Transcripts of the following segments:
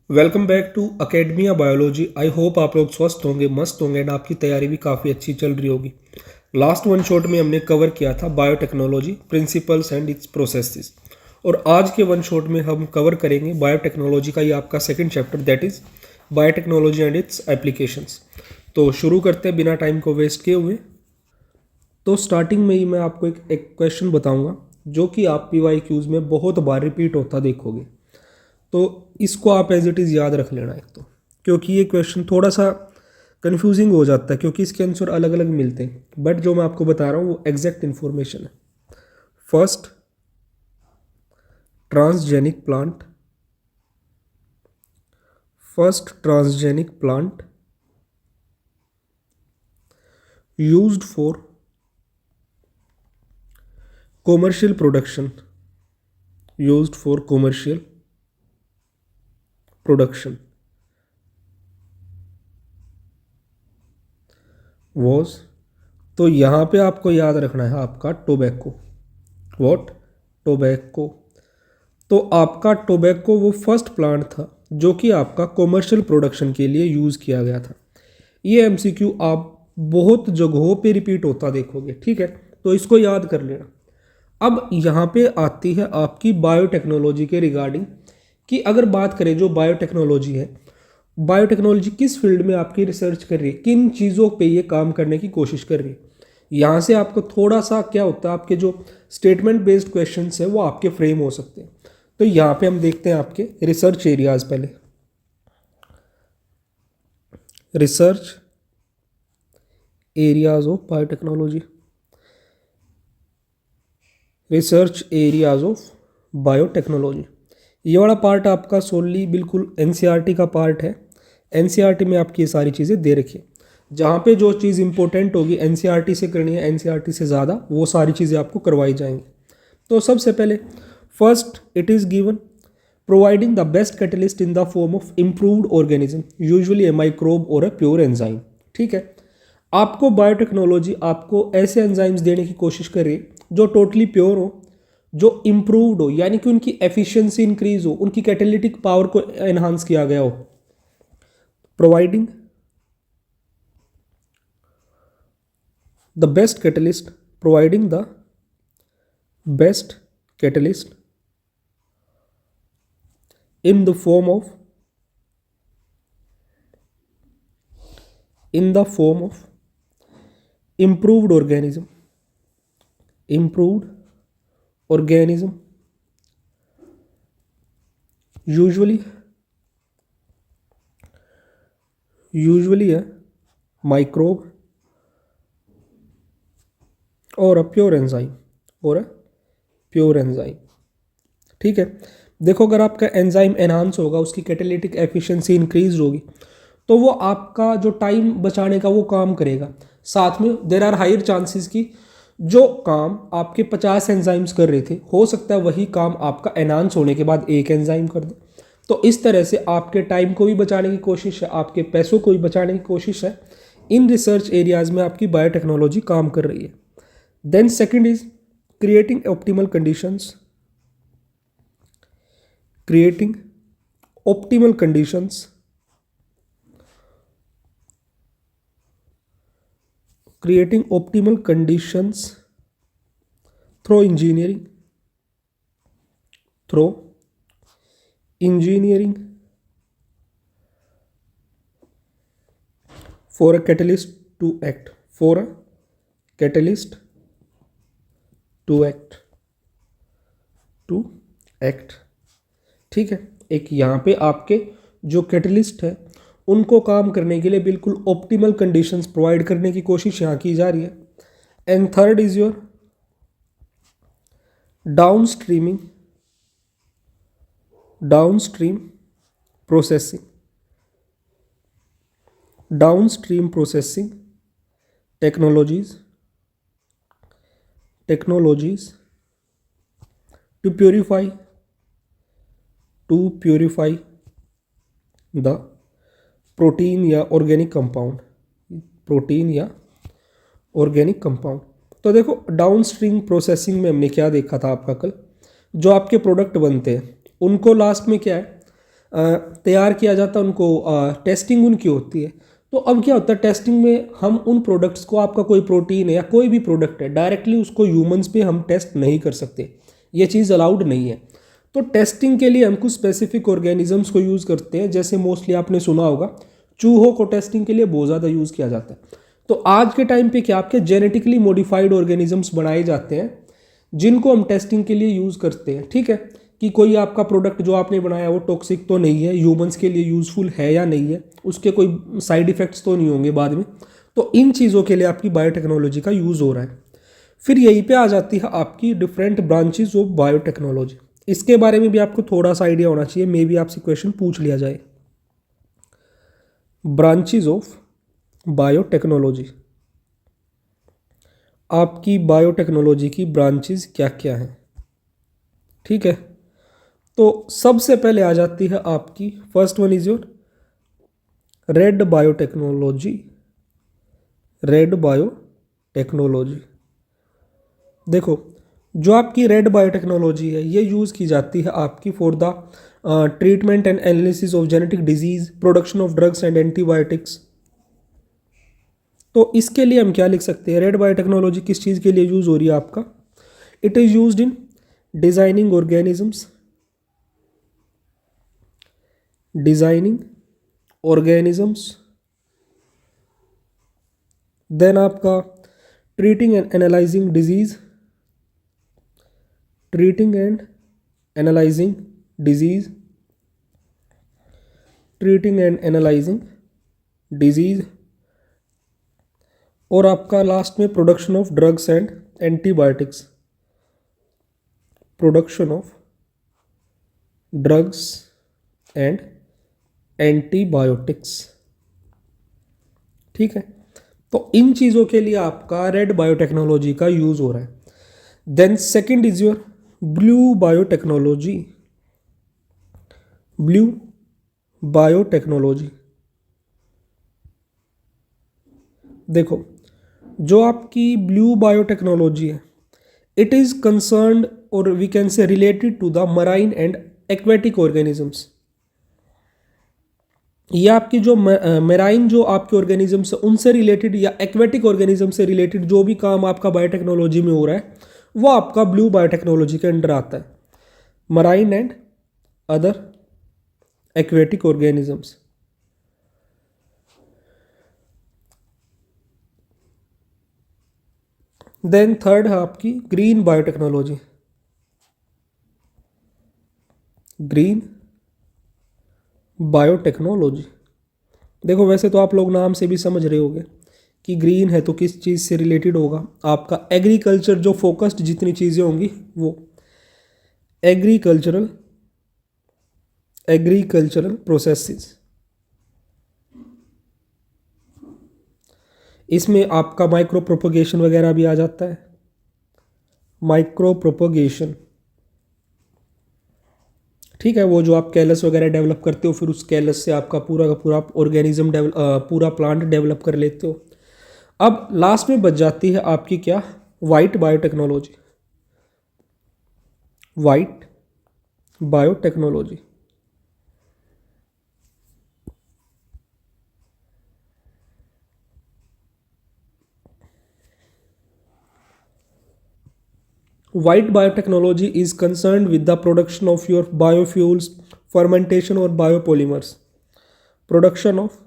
Welcome back to academia biology. I hope आप लोग स्वस्थ होंगे, मस्त होंगे एंड आपकी तैयारी भी काफ़ी अच्छी चल रही होगी। लास्ट वन शॉट में हमने कवर किया था biotechnology principles and it's processes, और आज के वन शॉट में हम कवर करेंगे बायोटेक्नोलॉजी का ये आपका second chapter, that is biotechnology and it's applications. तो शुरू करते हैं बिना टाइम को वेस्ट किए हुए। तो स्टार्टिंग में ही मैं आपको एक क्वेश्चन बताऊंगा जो कि आप PYQs में बहुत बार रिपीट होता देखोगे, तो इसको आप एज इट इज़ याद रख लेना एक तो, क्योंकि ये क्वेश्चन थोड़ा सा कंफ्यूजिंग हो जाता है क्योंकि इसके आंसर अलग अलग मिलते हैं, बट जो मैं आपको बता रहा हूँ वो एग्जैक्ट इन्फॉर्मेशन है। First, transgenic plant. First transgenic plant used for commercial production, used for commercial production was, तो यहाँ पे आपको याद रखना है आपका टोबैको। व्हाट? टोबैको। तो आपका टोबैको वो फर्स्ट प्लांट था जो कि आपका कॉमर्शियल प्रोडक्शन के लिए यूज़ किया गया था। ये MCQ आप बहुत जगहों पे रिपीट होता देखोगे, ठीक है, तो इसको याद कर लेना। अब यहाँ पे आती है आपकी बायोटेक्नोलॉजी के रिगार्डिंग कि अगर बात करें जो बायोटेक्नोलॉजी है, बायोटेक्नोलॉजी किस फील्ड में आपकी रिसर्च कर रही है, किन चीज़ों पे ये काम करने की कोशिश कर रही है। यहाँ से आपको थोड़ा सा क्या होता है, आपके जो स्टेटमेंट बेस्ड क्वेश्चंस है वो आपके फ्रेम हो सकते हैं। तो यहाँ पे हम देखते हैं आपके रिसर्च एरियाज। पहले research areas of biotechnology, research areas of biotechnology. ये वाला पार्ट आपका सोनली बिल्कुल NCERT का पार्ट है। NCERT में आपकी ये सारी चीज़ें दे रखी है। जहाँ पे जो चीज़ इंपॉर्टेंट होगी NCERT से करनी है, NCERT से ज़्यादा वो सारी चीज़ें आपको करवाई जाएंगी। तो सबसे पहले first it is given providing the best catalyst in the form of improved organism, usually A microbe और ए प्योर एंजाइम। ठीक है, आपको बायोटेक्नोलॉजी आपको ऐसे एंजाइम्स देने की कोशिश कर रही है जो टोटली प्योर हो, जो इम्प्रूव्ड हो, यानी कि उनकी एफिशिएंसी इंक्रीज हो, उनकी कैटेलिटिक पावर को एनहांस किया गया हो। Providing the best catalyst, providing the best catalyst in the form of improved organism, usually a microbe or a pure enzyme, ठीक है। देखो, अगर आपका एंजाइम एनहांस होगा, उसकी कैटेलिटिक एफिशिएंसी इंक्रीज होगी, तो वो आपका जो टाइम बचाने का वो काम करेगा। साथ में देर आर हायर चांसेस कि जो काम आपके 50 एंजाइम्स कर रहे थे, हो सकता है वही काम आपका एनहांस होने के बाद एक एंजाइम कर दे। तो इस तरह से आपके टाइम को भी बचाने की कोशिश है, आपके पैसों को भी बचाने की कोशिश है। इन रिसर्च एरियाज में आपकी बायोटेक्नोलॉजी काम कर रही है। Then second is creating optimal conditions, creating optimal conditions through engineering for a catalyst to act, ठीक है। एक यहाँ पे आपके जो कैटलिस्ट है उनको काम करने के लिए बिल्कुल ऑप्टिमल कंडीशंस प्रोवाइड करने की कोशिश यहाँ की जा रही है। And third is your downstream processing technologies to purify the protein या ऑर्गेनिक कंपाउंड। तो देखो, डाउनस्ट्रीम प्रोसेसिंग में हमने क्या देखा था आपका कल, जो आपके प्रोडक्ट बनते हैं उनको लास्ट में क्या है, तैयार किया जाता है, उनको टेस्टिंग उनकी होती है। तो अब क्या होता है, टेस्टिंग में हम उन प्रोडक्ट्स को, आपका कोई प्रोटीन है या कोई भी प्रोडक्ट है, डायरेक्टली उसको ह्यूमंस पे हम टेस्ट नहीं कर सकते, ये चीज़ अलाउड नहीं है। तो टेस्टिंग के लिए हम कुछ स्पेसिफिक ऑर्गेनिजम्स को यूज़ करते हैं, जैसे मोस्टली आपने सुना होगा चूहों को टेस्टिंग के लिए बहुत ज़्यादा यूज़ किया जाता है। तो आज के टाइम पे क्या आपके जेनेटिकली मॉडिफाइड ऑर्गेनिजम्स बनाए जाते हैं, जिनको हम टेस्टिंग के लिए यूज़ करते हैं। ठीक है, कि कोई आपका प्रोडक्ट जो आपने बनाया वो टॉक्सिक तो नहीं है, ह्यूमंस के लिए यूज़फुल है या नहीं है, उसके कोई साइड इफ़ेक्ट्स तो नहीं होंगे बाद में। तो इन चीज़ों के लिए आपकी बायोटेक्नोलॉजी का यूज़ हो रहा है। फिर यहीं पे आ जाती है आपकी डिफरेंट ब्रांचेज ऑफ बायोटेक्नोलॉजी। इसके बारे में भी आपको थोड़ा सा आइडिया होना चाहिए, मे बी आपसे क्वेश्चन पूछ लिया जाए। ब्रांचेज ऑफ बायोटेक्नोलॉजी, आपकी बायोटेक्नोलॉजी की ब्रांचेज क्या क्या हैं। ठीक है, तो सबसे पहले आ जाती है आपकी first one is your red biotechnology. Red biotechnology, देखो जो आपकी रेड बायोटेक्नोलॉजी है ये यूज़ की जाती है आपकी for the treatment and analysis of genetic disease, production of drugs and antibiotics. तो इसके लिए हम क्या लिख सकते हैं, रेड बायोटेक्नोलॉजी किस चीज़ के लिए यूज़ हो रही है आपका, it is used in designing organisms, designing organisms, then आपका treating and analysing disease, treating and analysing disease, treating and analysing disease, और आपका लास्ट में production of drugs and antibiotics, production of drugs and antibiotics. ठीक है, तो इन चीज़ों के लिए आपका रेड बायोटेक्नोलॉजी का यूज़ हो रहा है। Then second is your blue biotechnology. Blue biotechnology, देखो जो आपकी ब्लू बायोटेक्नोलॉजी है, इट इज़ कंसर्न्ड और we can say related to the marine and aquatic organisms. ये आपकी जो मेराइन जो आपके ऑर्गेनिजम्स है उनसे रिलेटेड या एक्वेटिक ऑर्गेनिज्म से रिलेटेड जो भी काम आपका बायोटेक्नोलॉजी में हो रहा है वो आपका ब्लू बायोटेक्नोलॉजी के अंडर आता है। Marine and other aquatic organisms. Then third है आपकी ग्रीन बायोटेक्नोलॉजी। ग्रीन बायोटेक्नोलॉजी, देखो वैसे तो आप लोग नाम से भी समझ रहे होंगे कि ग्रीन है तो किस चीज़ से रिलेटेड होगा, आपका एग्रीकल्चर जो फोकस्ड जितनी चीज़ें होंगी वो एग्रीकल्चरल प्रोसेसेस। इसमें आपका माइक्रो प्रोपोगेशन वगैरह भी आ जाता है। माइक्रो प्रोपोगेशन, ठीक है, वो जो आप कैलस वगैरह डेवलप करते हो फिर उस कैलस से आपका पूरा का पूरा ऑर्गेनिज्म पूरा प्लांट डेवलप कर लेते हो। अब लास्ट में बच जाती है आपकी क्या, white biotechnology. White biotechnology, white biotechnology is concerned with the production of your biofuels, fermentation or biopolymers. Production of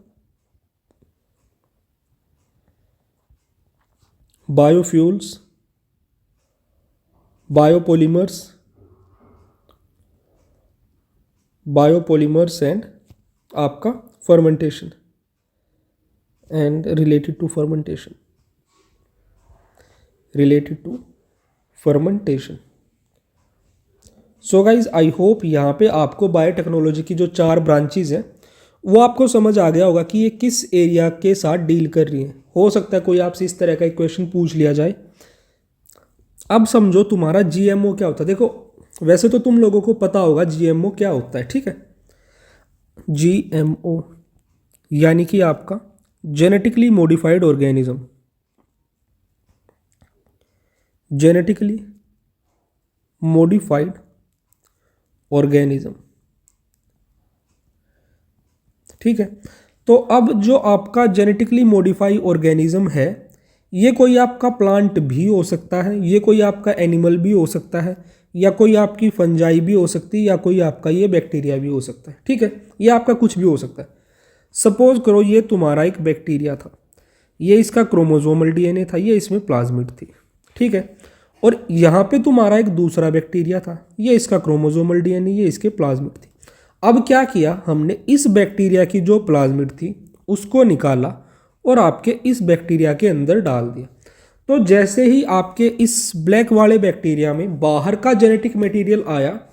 biofuels, biopolymers and आपका fermentation and related to fermentation. So guys I hope यहाँ पे आपको biotechnology की जो 4 branches हैं वो आपको समझ आ गया होगा कि ये किस एरिया के साथ डील कर रही है। हो सकता है कोई आपसे इस तरह का एक क्वेश्चन पूछ लिया जाए। अब समझो तुम्हारा जीएमओ क्या होता है। देखो वैसे तो तुम लोगों को पता होगा जीएमओ क्या होता है, ठीक है। जीएमओ यानी कि आपका genetically modified organism. Genetically modified organism, ठीक है। तो अब जो आपका जेनेटिकली मॉडिफाई ऑर्गेनिज्म है, ये कोई आपका प्लांट भी हो सकता है, ये कोई आपका एनिमल भी हो सकता है, या कोई आपकी फंजाई भी हो सकती है, या कोई आपका ये बैक्टीरिया भी हो सकता है। ठीक है, ये आपका कुछ भी हो सकता है। सपोज करो ये तुम्हारा एक बैक्टीरिया था, ये इसका क्रोमोजोमल डीएनए था, ये इसमें प्लाज्मिड थी। ठीक है, और यहाँ पे तुम्हारा एक दूसरा बैक्टीरिया था, ये इसका क्रोमोजोमल डीएनए, ये इसके प्लाज्मिड थी। अब क्या किया हमने, इस बैक्टीरिया की जो प्लाज्मिड थी उसको निकाला और आपके इस बैक्टीरिया के अंदर डाल दिया। तो जैसे ही आपके इस ब्लैक वाले बैक्टीरिया में बाहर का जेनेटिक मटेरियल आया,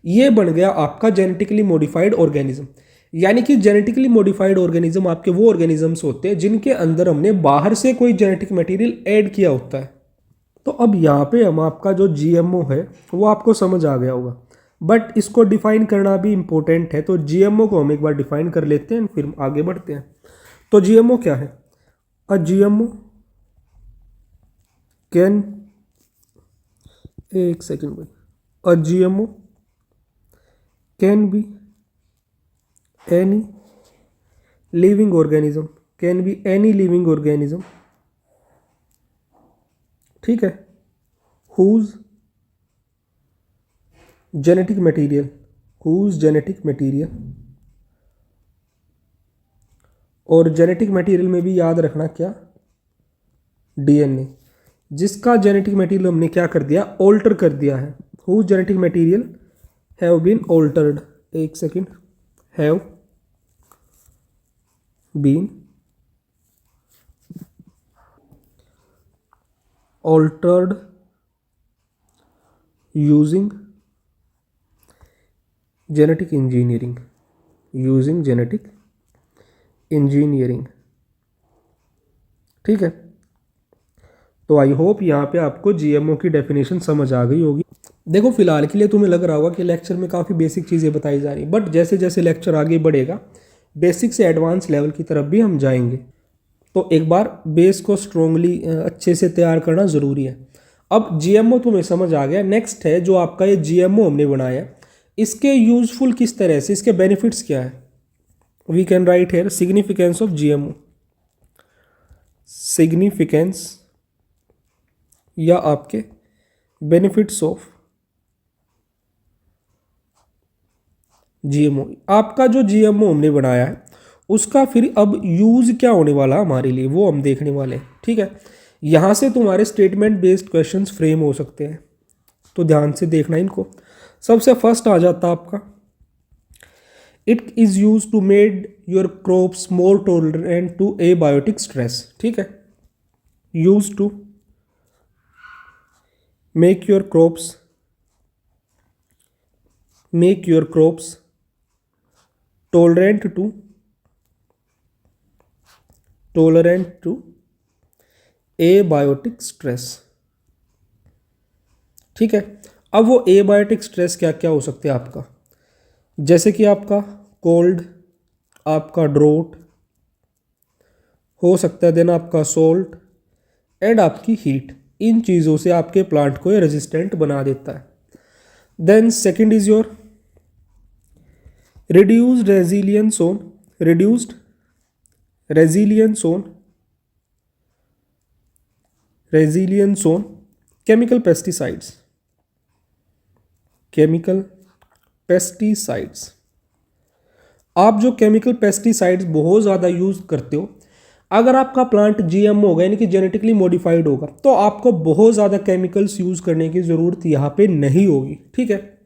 ये बन गया आपका जेनेटिकली मॉडिफाइड ऑर्गेनिज्म। यानी कि जेनेटिकली मॉडिफाइड ऑर्गेनिज्म आपके वो ऑर्गेनिजम्स होते हैं जिनके अंदर हमने बाहर से कोई जेनेटिक मटेरियल ऐड किया होता है। तो अब यहाँ पे हम आपका जो जीएमओ है वो आपको समझ आ गया होगा, बट इसको डिफाइन करना भी इम्पोर्टेंट है। तो जीएमओ को हम एक बार डिफाइन कर लेते हैं, फिर आगे बढ़ते हैं। तो जीएमओ क्या है? अ जीएमओ कैन, एक सेकेंड भाई, a GMO can be any living organism, can be any living organism, ठीक है, whose genetic material, whose genetic material, और जेनेटिक मटेरियल में भी याद रखना क्या, डीएनए, जिसका जेनेटिक मटेरियल हमने क्या कर दिया, ऑल्टर कर दिया है। whose genetic material have been altered, एक second, have been altered using genetic engineering, using genetic engineering. ठीक है, तो आई होप यहाँ पे आपको जीएमओ की डेफिनेशन समझ आ गई होगी। देखो फिलहाल के लिए तुम्हें लग रहा होगा कि लेक्चर में काफ़ी बेसिक चीज़ें बताई जा रही, बट जैसे जैसे लेक्चर आगे बढ़ेगा बेसिक से एडवांस लेवल की तरफ भी हम जाएंगे। तो एक बार बेस को स्ट्रोंगली अच्छे से तैयार करना ज़रूरी है। अब जीएमओ तुम्हें समझ आ गया। नेक्स्ट है जो आपका ये जीएमओ हमने बनाया, इसके यूजफुल किस तरह से, इसके बेनिफिट्स क्या है। We can write here significance of GMO, significance या आपके बेनिफिट्स ऑफ जीएमओ। आपका जो जीएमओ हमने बनाया है उसका फिर अब यूज़ क्या होने वाला हमारे लिए वो हम देखने वाले हैं। ठीक है, यहाँ से तुम्हारे स्टेटमेंट बेस्ड क्वेश्चंस फ्रेम हो सकते हैं, तो ध्यान से देखना इनको। सबसे फर्स्ट आ जाता आपका, it is use to made your crops more tolerant to abiotic stress. ठीक है, use to make your crops tolerant to abiotic stress। ठीक है, अब वो एबायोटिक स्ट्रेस क्या क्या हो सकते हैं आपका, जैसे कि आपका कोल्ड, आपका ड्रोट हो सकता है, देन आपका सोल्ट एंड आपकी हीट। इन चीज़ों से आपके प्लांट को ये रेजिस्टेंट बना देता है। Then second is your reduced resilience on chemical pesticides। आप जो केमिकल पेस्टिसाइड्स बहुत ज़्यादा यूज़ करते हो, अगर आपका प्लांट जीएमओ होगा यानी कि जेनेटिकली मॉडिफाइड होगा, तो आपको बहुत ज़्यादा केमिकल्स यूज़ करने की ज़रूरत यहाँ पे नहीं होगी। ठीक है,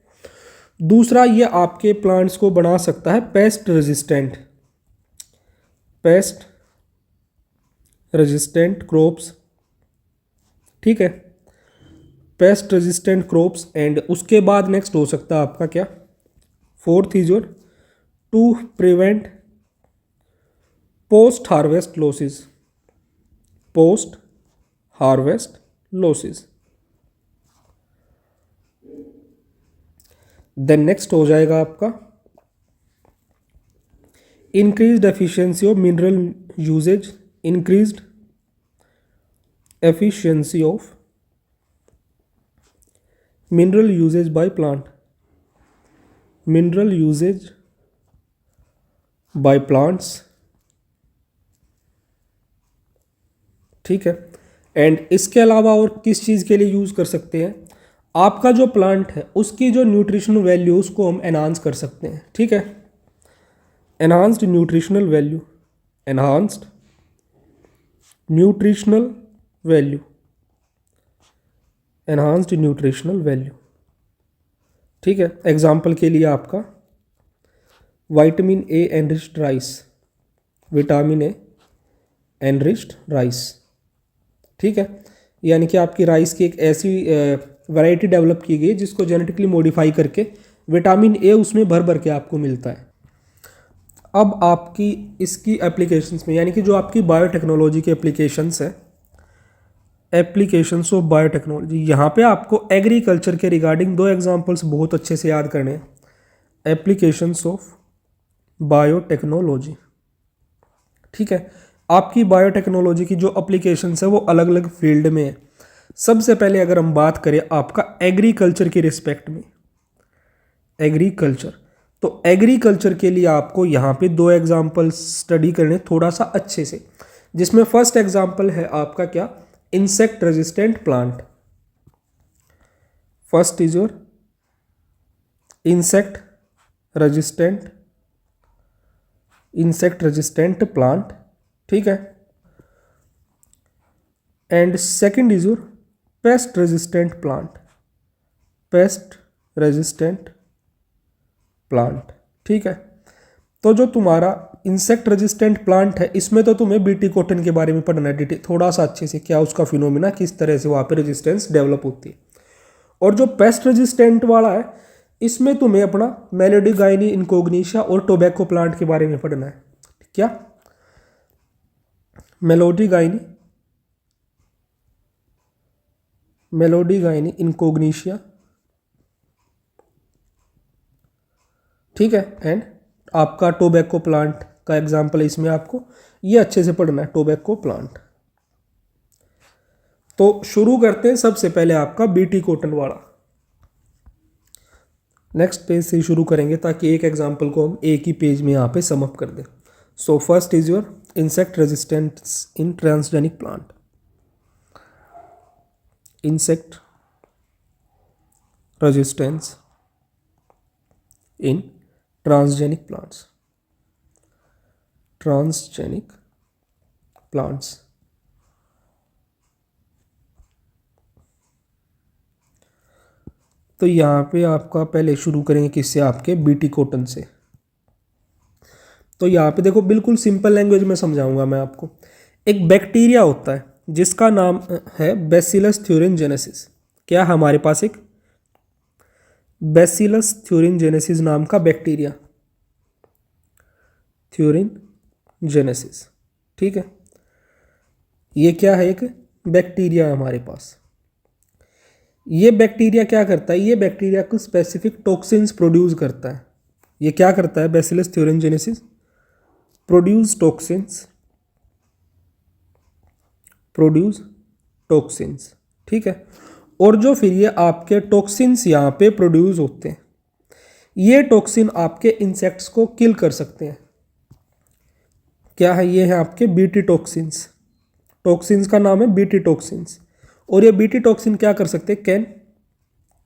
दूसरा ये आपके प्लांट्स को बना सकता है पेस्ट रेजिस्टेंट क्रॉप्स। ठीक है, पेस्ट रेजिस्टेंट क्रॉप्स। एंड उसके बाद नेक्स्ट हो सकता है आपका क्या, fourth is your to prevent post harvest losses. Then next हो जाएगा आपका increased efficiency of mineral usages, increased efficiency of mineral usages by plant, mineral usages by plants, ठीक है। एंड इसके अलावा और किस चीज़ के लिए यूज़ कर सकते हैं, आपका जो प्लांट है उसकी जो न्यूट्रिशनल वैल्यू उसको हम एनहांस कर सकते हैं, ठीक है। Enhanced nutritional value, enhanced nutritional value, enhanced nutritional value, ठीक है। एग्जाम्पल के लिए आपका vitamin A enriched rice, vitamin A enriched rice, ठीक है। यानी कि आपकी राइस की एक ऐसी वैरायटी डेवलप की गई जिसको जेनेटिकली मॉडिफाई करके विटामिन ए उसमें भर भर के आपको मिलता है। अब आपकी इसकी एप्लीकेशंस में, यानी कि जो आपकी बायोटेक्नोलॉजी की एप्लीकेशंस है, एप्लीकेशंस ऑफ बायोटेक्नोलॉजी, यहाँ पे आपको एग्रीकल्चर के रिगार्डिंग दो एग्जांपल्स बहुत अच्छे से याद करने हैं। एप्लीकेशंस ऑफ बायोटेक्नोलॉजी, ठीक है। आपकी बायोटेक्नोलॉजी की जो एप्लीकेशंस है वो अलग अलग फील्ड में है। सबसे पहले अगर हम बात करें आपका एग्रीकल्चर की रिस्पेक्ट में, एग्रीकल्चर, तो एग्रीकल्चर के लिए आपको यहाँ पे दो एग्जाम्पल स्टडी करने थोड़ा सा अच्छे से, जिसमें फर्स्ट एग्जाम्पल है आपका क्या, insect resistant plant. First is your insect resistant, insect resistant plant, ठीक है। And second is your pest resistant plant, pest resistant plant, ठीक है। तो जो तुम्हारा इंसेक्ट रेजिस्टेंट प्लांट है इसमें तो तुम्हें बीटी कॉटन के बारे में पढ़ना है डिटेल थोड़ा सा अच्छे से, क्या उसका फिनोमिना, किस तरह से वहाँ पे रेजिस्टेंस डेवलप होती है। और जो पेस्ट रेजिस्टेंट वाला है इसमें तुम्हें अपना मेलोडी गाइनी इनकोग्निशिया और टोबैको प्लांट के बारे में पढ़ना है। क्या, मेलोडी गाइनी, मेलोडी गाइनी इनकोग्निशिया, ठीक है। एंड आपका टोबैको प्लांट का एग्जाम्पल है इसमें, आपको ये अच्छे से पढ़ना है, टोबैको प्लांट। तो शुरू करते हैं सबसे पहले आपका बीटी कॉटन वाला, नेक्स्ट पेज से शुरू करेंगे ताकि एक एग्जाम्पल को हम एक ही पेज में यहाँ पे समअप कर दें। So first is your insect resistance in transgenic plant, insect resistance in transgenic plants, transgenic plants. तो यहाँ पे आपका पहले शुरू करेंगे किससे, आपके बीटी कॉटन से। तो यहाँ पे देखो बिल्कुल सिंपल लैंग्वेज में समझाऊंगा मैं आपको। एक बैक्टीरिया होता है जिसका नाम है बैसिलस थ्यूरिनजेनेसिस। क्या हमारे पास एक बैसिलस थ्यूरिनजेनेसिस नाम का बैक्टीरिया, थ्यूरिनजेनेसिस, ठीक है। ये क्या है, एक बैक्टीरिया है हमारे पास। ये बैक्टीरिया क्या करता है, ये बैक्टीरिया कुछ स्पेसिफिक टॉक्सिन्स प्रोड्यूस करता है। ये क्या करता है, bacillus thuringiensis produce toxins, produce toxins, ठीक है। और जो फिर ये आपके टॉक्सिन्स यहाँ पे प्रोड्यूस होते हैं, ये टॉक्सिन आपके इंसेक्ट्स को किल कर सकते हैं। क्या है, ये है आपके बीटी टॉक्सिन्स। टॉक्सिन्स का नाम है बीटी टॉक्सिन्स। और ये बीटी टॉक्सिन क्या कर सकते हैं, can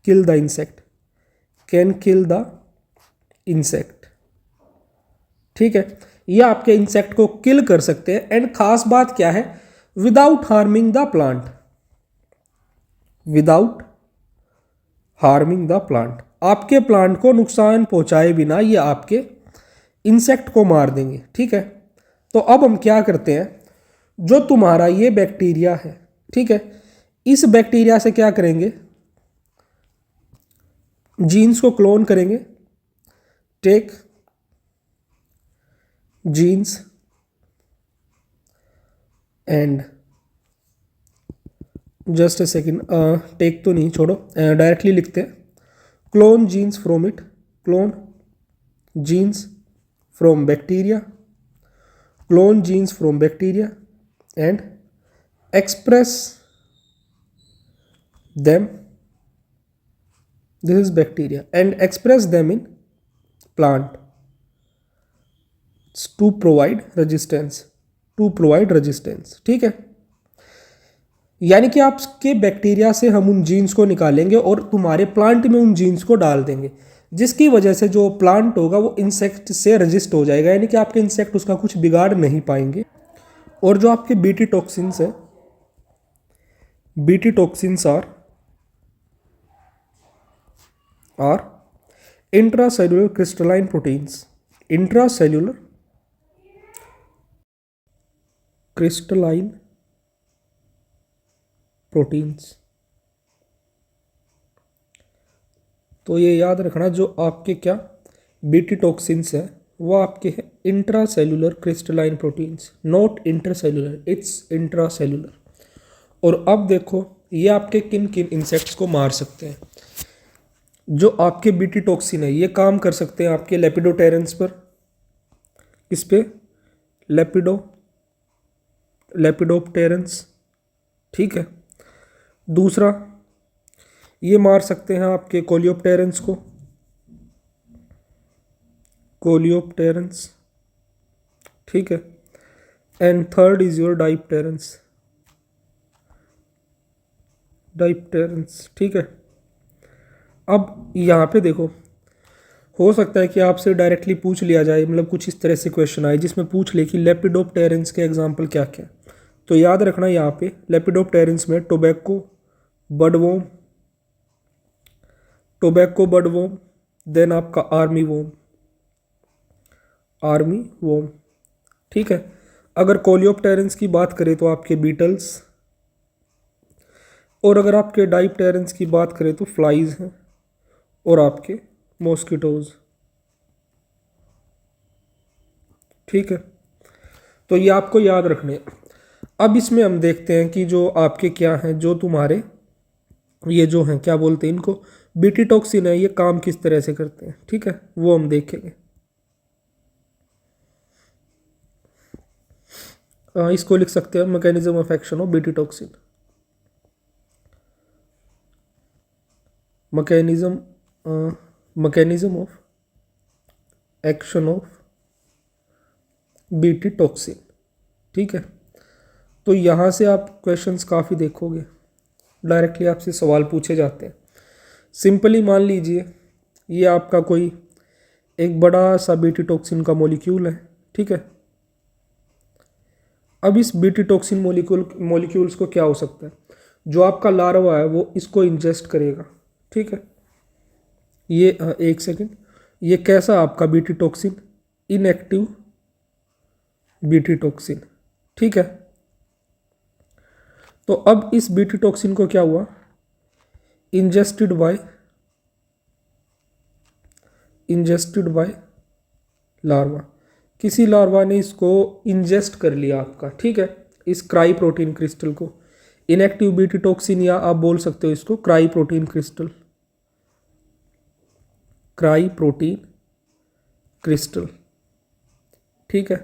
kill the insect, can kill the insect, ठीक है। ये आपके इंसेक्ट को किल कर सकते हैं। एंड खास बात क्या है, without harming the plant, without harming the plant, आपके प्लांट को नुकसान पहुंचाए बिना ये आपके इंसेक्ट को मार देंगे, ठीक है। तो अब हम क्या करते हैं, जो तुम्हारा ये बैक्टीरिया है, ठीक है, इस बैक्टीरिया से क्या करेंगे, जीन्स को क्लोन करेंगे। Take genes and, just a second, take तो नहीं, छोड़ो, डायरेक्टली लिखते हैं। Clone genes from it, clone genes from bacteria, clone genes from bacteria and express them, this is bacteria, and express them in plant to provide resistance, to provide resistance, ठीक है। यानी कि आपके बैक्टीरिया से हम उन जीन्स को निकालेंगे और तुम्हारे प्लांट में उन जीन्स को डाल देंगे, जिसकी वजह से जो प्लांट होगा वो इंसेक्ट से रजिस्ट हो जाएगा, यानी कि आपके इंसेक्ट उसका कुछ बिगाड़ नहीं पाएंगे। और जो आपके बीटी टॉक्सिन्स है, BT toxins are intracellular crystalline proteins, intracellular crystalline proteins. तो ये याद रखना, जो आपके क्या बीटी टॉक्सिन्स है वो आपके हैं intracellular crystalline proteins, not intercellular, it's intracellular. और अब देखो ये आपके किन किन इंसेक्ट्स को मार सकते हैं। जो आपके बीटी टॉक्सिन है ये काम कर सकते हैं आपके लेपिडोप्टेरन्स पर, किस पे, लेपिडोप्टेरन्स, ठीक है। दूसरा ये मार सकते हैं आपके कोलियोप्टेरन्स को, कोलियोप्टेरन्स, ठीक है। एंड थर्ड इज योर डाइप्टेरन्स, डाइप्टेरन्स, ठीक है। अब यहाँ पे देखो, हो सकता है कि आपसे डायरेक्टली पूछ लिया जाए, मतलब कुछ इस तरह से क्वेश्चन आए जिसमें पूछ ले कि लेपिडोप्टेरन्स के एग्जाम्पल क्या क्या। तो याद रखना यहाँ पे लेपिडोप्टेरन्स में टोबैको बडवोम, टोबैको बडवोम, देन आपका आर्मी वोम, आर्मी वोम, ठीक है। अगर कोलियोप्टेरन्स की बात करें तो आपके बीटल्स, और अगर आपके डाइप्टेरन्स की बात करें तो फ्लाइज हैं और आपके मॉस्किटोज, ठीक है। तो ये आपको याद रखने हैं। अब इसमें हम देखते हैं कि जो आपके क्या हैं, जो तुम्हारे ये जो हैं क्या बोलते हैं इनको, बीटी टॉक्सिन है, ये काम किस तरह से करते हैं, ठीक है, वो हम देखेंगे। इसको लिख सकते हैं mechanism of action of BT toxin, mechanism of action of BT toxin, ठीक है। तो यहाँ से आप क्वेश्चंस काफ़ी देखोगे, डायरेक्टली आपसे सवाल पूछे जाते हैं। सिंपली मान लीजिए ये आपका कोई एक बड़ा सा बीटी टॉक्सिन का मॉलिक्यूल है, ठीक है। अब इस बीटी टॉक्सिन मॉलिक्यूल्स को क्या हो सकता है, जो आपका लार्वा है वो इसको इंजेस्ट करेगा, ठीक है। ये एक सेकेंड, ये कैसा आपका BT toxin, inactive BT toxin, ठीक है। तो अब इस बीटी टॉक्सिन को क्या हुआ, इंजेस्टेड बाय लार्वा, किसी लार्वा ने इसको इंजेस्ट कर लिया आपका, ठीक है, इस क्राई प्रोटीन क्रिस्टल को, इनएक्टिव बीटी टॉक्सिन, या आप बोल सकते हो इसको cry protein crystal, cry protein crystal, ठीक है।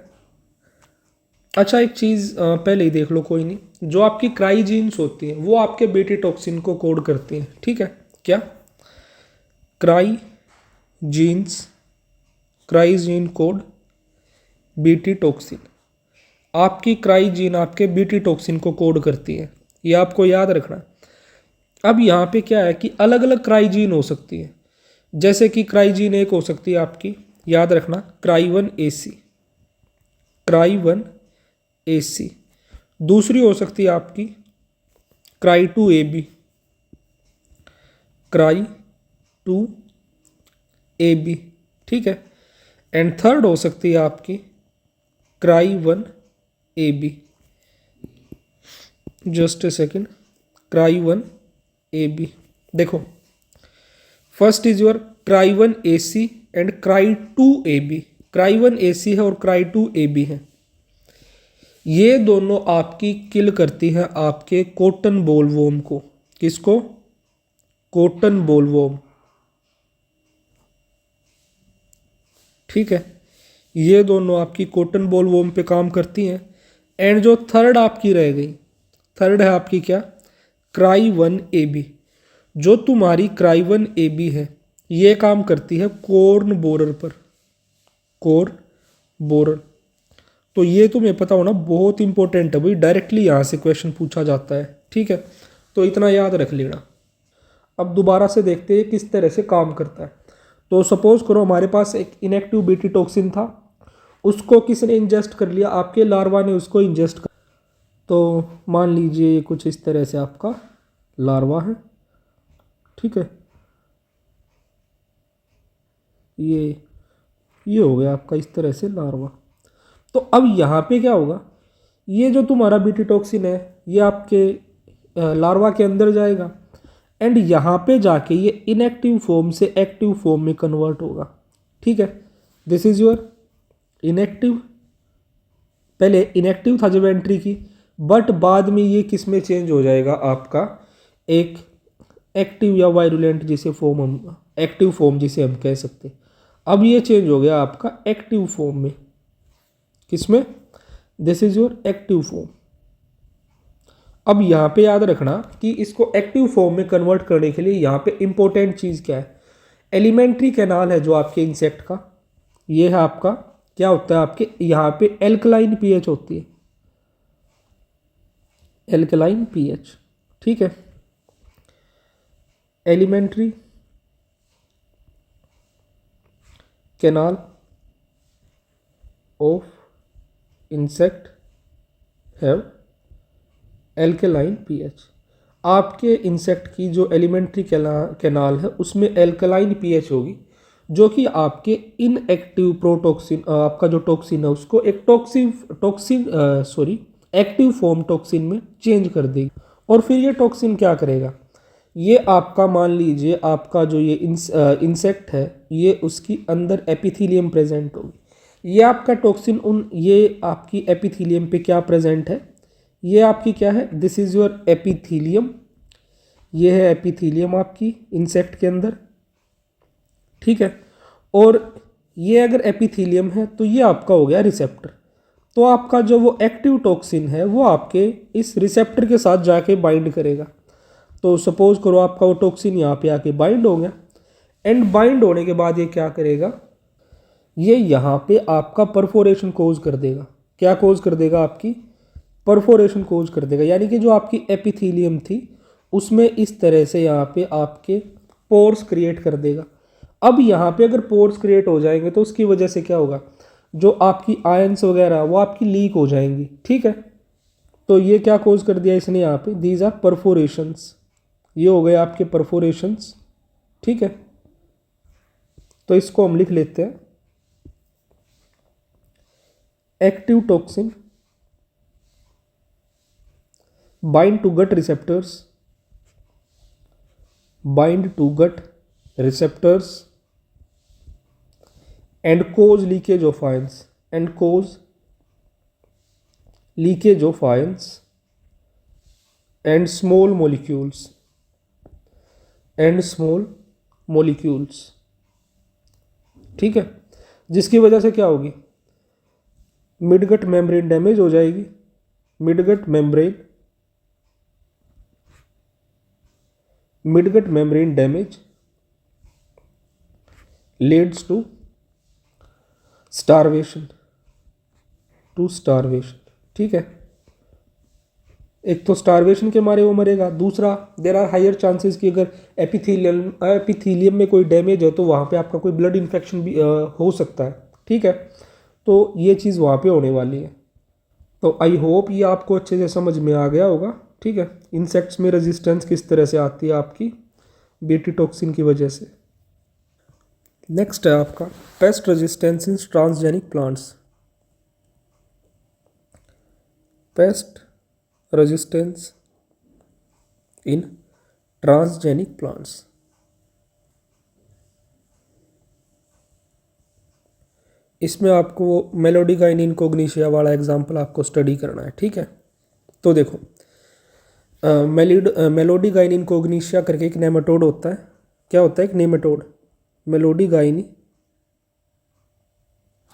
अच्छा एक चीज़ पहले ही देख लो, कोई नहीं, जो आपकी क्राई जीन्स होती हैं वो आपके बीटी टॉक्सिन को कोड करती हैं, ठीक है। क्या, cry gene code BT toxin, आपकी क्राई जीन आपके बीटी टॉक्सिन को कोड करती है, ये आपको याद रखना। अब यहाँ पे क्या है कि अलग अलग क्राई जीन हो सकती है, जैसे कि क्राई जीन एक हो सकती है आपकी, याद रखना, क्राई 1 AC, दूसरी हो सकती है आपकी क्राई 2 AB, ठीक है। एंड थर्ड हो सकती है आपकी cry 1 AB, just a second, cry 1 AB, देखो first is your cry 1 AC and cry 2 AB, cry 1 AC है और क्राई 2 AB है, ये दोनों आपकी किल करती है आपके कॉटन बोलवॉर्म को, किसको, कॉटन बोलवॉर्म, ठीक है। ये दोनों आपकी कॉटन बोलवॉर्म पे काम करती हैं। एंड जो थर्ड आपकी रह गई, थर्ड है आपकी क्या, क्राई 1 AB, जो तुम्हारी क्राई 1 AB है ये काम करती है कॉर्न बोरर पर, कॉर्न बोरन। तो ये तुम्हें पता होना बहुत इंपॉर्टेंट है भाई, डायरेक्टली यहाँ से क्वेश्चन पूछा जाता है, ठीक है। तो इतना याद रख लेना। अब दोबारा से देखते हैं किस तरह से काम करता है। तो सपोज करो हमारे पास एक इनएक्टिव बीटी टॉक्सिन था, उसको किसने इंजेस्ट कर लिया, आपके लार्वा ने उसको इंजेस्ट कर। तो मान लीजिए ये कुछ इस तरह से आपका लार्वा है, ठीक है। ये हो गया आपका इस तरह से लार्वा। तो अब यहाँ पे क्या होगा, ये जो तुम्हारा बीटी टॉक्सिन है ये आपके लार्वा के अंदर जाएगा एंड यहाँ पे जाके ये इनएक्टिव फॉर्म से एक्टिव फॉर्म में कन्वर्ट होगा, ठीक है। दिस इज योर इनएक्टिव, पहले इनएक्टिव था जब एंट्री की, बट बाद में ये किस में चेंज हो जाएगा आपका एक एक्टिव या वायरुलेंट जिसे फॉर्म हम एक्टिव फॉर्म जिसे हम कह सकते हैं। अब ये चेंज हो गया आपका एक्टिव फॉर्म में, किसमें, this is your active form. अब यहाँ पे याद रखना कि इसको एक्टिव फॉर्म में कन्वर्ट करने के लिए यहाँ पे इंपॉर्टेंट चीज़ क्या है, एलिमेंट्री कैनाल है जो आपके इंसेक्ट का, ये है आपका क्या होता है आपके यहाँ पे एल्कलाइन पीएच होती है, एल्कलाइन पीएच, ठीक है। Alimentary canal of insect have alkaline pH. आपके इंसेक्ट की जो एलिमेंट्री कैनाल है उसमें एल्कलाइन पीएच होगी, जो कि आपके इनएक्टिव प्रोटॉक्सिन आपका जो टॉक्सिन है उसको एक एक्टिव फॉर्म टॉक्सिन में चेंज कर देगी। और फिर ये टॉक्सिन क्या करेगा, ये आपका मान लीजिए आपका जो ये इंसेक्ट है ये उसकी अंदर एपिथीलियम प्रेजेंट होगी, ये आपका टॉक्सिन ये आपकी एपिथीलियम पे क्या प्रेजेंट है, ये आपकी क्या है, दिस इज योर एपिथीलियम, ये है एपिथीलियम आपकी इंसेक्ट के अंदर, ठीक है। और ये अगर एपिथीलियम है तो ये आपका हो गया रिसेप्टर। तो आपका जो वो एक्टिव टॉक्सिन है वो आपके इस रिसेप्टर के साथ जाके बाइंड करेगा। तो सपोज करो आपका वो टॉक्सिन यहाँ पे आके बाइंड हो गया एंड बाइंड होने के बाद ये क्या करेगा, ये यहाँ पे आपका परफोरेशन कोज कर देगा। क्या कोज कर देगा, आपकी परफोरेशन कोज कर देगा, यानी कि जो आपकी एपिथीलियम थी उसमें इस तरह से यहाँ पे आपके पोर्स क्रिएट कर देगा। अब यहाँ पे अगर पोर्स क्रिएट हो जाएंगे तो उसकी वजह से क्या होगा, जो आपकी आयंस वगैरह वो आपकी लीक हो जाएंगी, ठीक है। तो ये क्या कोज कर दिया इसने यहाँ पे, दीज आर परफोरेशंस, ये हो गए आपके परफोरेशंस, ठीक है। तो इसको हम लिख लेते हैं, active toxin bind to gut receptors, bind to gut receptors and cause leakage of ions, and cause leakage of ions and small molecules, and small molecules, ठीक है। जिसकी वजह से क्या होगी, मिडगट मेम्ब्रेन डैमेज हो जाएगी, midgut membrane damage leads to starvation, ठीक है। एक तो स्टारवेशन के मारे वो मरेगा, दूसरा देर आर हायर चांसेस कि अगर एपिथीलियम में कोई डैमेज है तो वहाँ पे आपका कोई ब्लड इन्फेक्शन भी हो सकता है, ठीक है। तो ये चीज़ वहाँ पे होने वाली है। तो आई होप ये आपको अच्छे से समझ में आ गया होगा, ठीक है। इंसेक्ट्स में रेजिस्टेंस किस तरह से आती है आपकी बीटी टॉक्सिन की वजह से। नेक्स्ट है आपका paste resistance in transgenic plants. Paste resistance in transgenic plants. इसमें आपको मेलोडिगाइन कोग्निशिया वाला एग्जाम्पल आपको स्टडी करना है, ठीक है। तो देखो मेलोडिगाइन कोग्निशिया करके एक नेमाटोड होता है। क्या होता है, एक नेमाटोड, मेलोडिगाइन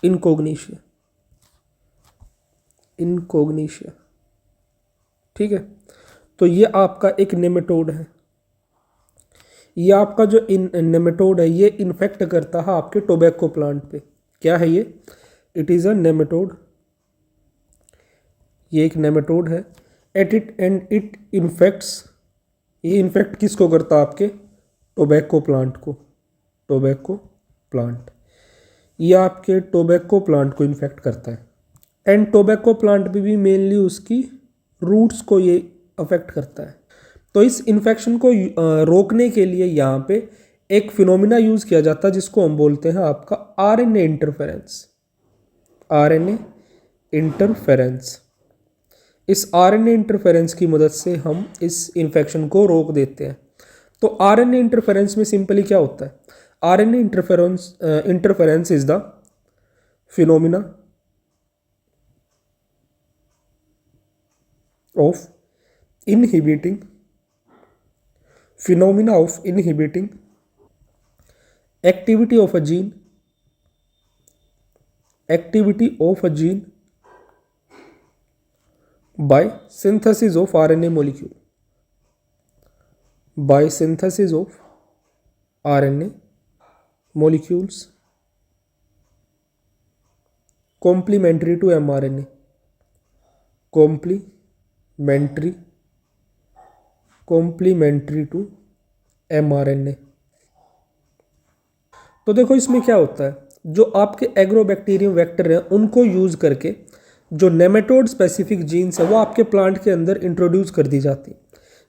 इनकोग्निशिया, ठीक है। तो ये आपका एक नेमाटोड है। ये आपका जो नेमाटोड है ये इन्फेक्ट करता है आपके टोबैको प्लांट पे। क्या है ये, इट इज़ अ नेमेटोड, ये एक नेमेटोड है। At it and it infects, ये इन्फेक्ट किसको करता है? आपके टोबैको प्लांट को, टोबैको प्लांट, ये आपके टोबैको प्लांट को इन्फेक्ट करता है। एंड टोबैको प्लांट भी मेनली उसकी रूट्स को ये अफेक्ट करता है। तो इस इन्फेक्शन को रोकने के लिए यहाँ पे एक फिनोमिना यूज़ किया जाता है जिसको हम बोलते हैं आपका आरएनए इंटरफेरेंस, आरएनए इंटरफेरेंस। इस आरएनए इंटरफेरेंस की मदद से हम इस इन्फेक्शन को रोक देते हैं। तो आरएनए इंटरफेरेंस में सिंपली क्या होता है? RNA interference is the phenomena of inhibiting activity of a gene, by synthesis of RNA molecule, by synthesis of RNA molecules complementary to mRNA, complementary to mRNA। तो देखो इसमें क्या होता है, जो आपके एग्रोबैक्टीरियम वेक्टर हैं उनको यूज़ करके जो नेमेटोड स्पेसिफिक जीन्स है वो आपके प्लांट के अंदर इंट्रोड्यूस कर दी जाती है,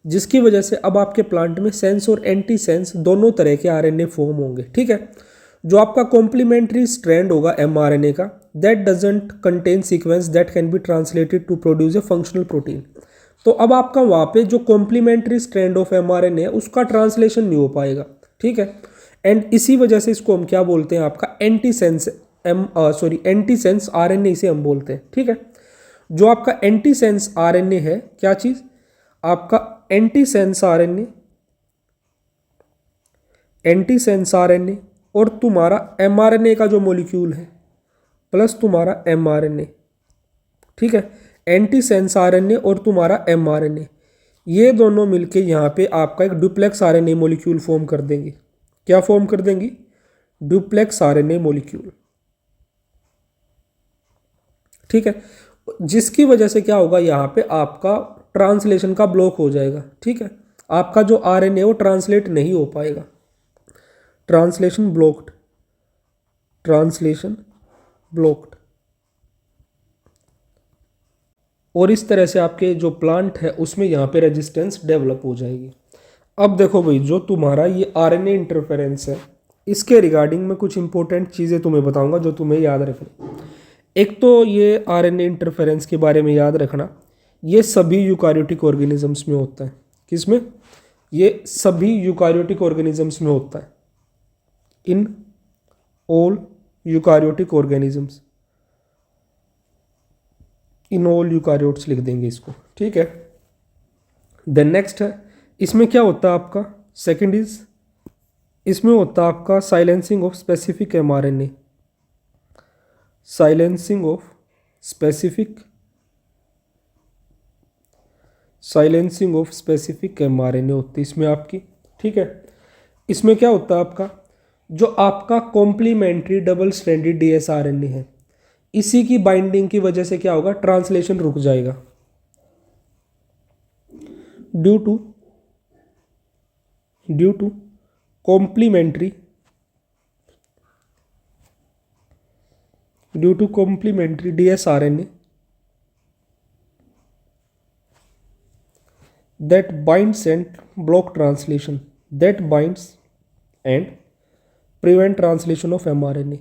जिसकी वजह से अब आपके प्लांट में सेंस और एंटी सेंस दोनों तरह के आरएनए फॉर्म होंगे। ठीक है, जो आपका कॉम्प्लीमेंट्री स्ट्रैंड होगा एमआरएनए का, that doesn't contain sequence that can be translated to produce a functional protein. तो अब आपका वहाँ पे जो कॉम्प्लीमेंट्री स्ट्रैंड ऑफ एमआरएनए है उसका ट्रांसलेशन नहीं हो पाएगा। ठीक है, एंड इसी वजह से इसको हम क्या बोलते हैं? आपका एंटीसेंस एंटीसेंस आरएनए इसे हम बोलते हैं। ठीक है, जो आपका एंटीसेंस आरएनए है, क्या चीज? आपका एंटीसेंस आरएनए और तुम्हारा एमआरएनए का जो मॉलिक्यूल है प्लस तुम्हारा एमआरएनए। ठीक है, एंटीसेंस आरएनए और तुम्हारा एमआरएनए, ये दोनों मिलके यहाँ पे आपका एक डुप्लेक्स आरएनए मॉलिक्यूल फॉर्म कर देंगे। क्या फॉर्म कर देंगी? Duplex RNA molecule. ठीक है, जिसकी वजह से क्या होगा, यहाँ पे आपका ट्रांसलेशन का ब्लॉक हो जाएगा। ठीक है, आपका जो आरएनए वो ट्रांसलेट नहीं हो पाएगा, ट्रांसलेशन ब्लॉक्ड, और इस तरह से आपके जो प्लांट है उसमें यहाँ पे रेजिस्टेंस डेवलप हो जाएगी। अब देखो भाई, जो तुम्हारा ये आरएनए इंटरफेरेंस है, इसके रिगार्डिंग में कुछ इंपॉर्टेंट चीज़ें तुम्हें बताऊंगा जो तुम्हें याद रखनी। एक तो ये आरएनए इंटरफेरेंस के बारे में याद रखना, ये सभी यूकारियोटिक ऑर्गेनिजम्स में होता है। किसमें? ये सभी यूकारियोटिक ऑर्गेनिजम्स में होता है, in all eukaryotic organisms, in all eukaryotes लिख देंगे इसको। ठीक है, देन नेक्स्ट है, इसमें क्या होता है आपका? सेकंड इज, इसमें होता है आपका silencing of specific mRNA, silencing of specific mRNA होती है इसमें आपकी। ठीक है, इसमें क्या होता है आपका? जो आपका कॉम्प्लीमेंट्री डबल स्ट्रैंडेड डीएसआरएनए है, इसी की बाइंडिंग की वजह से क्या होगा? ट्रांसलेशन रुक जाएगा due to complementary DSRNA that binds and block translation, that binds and prevent translation of mRNA,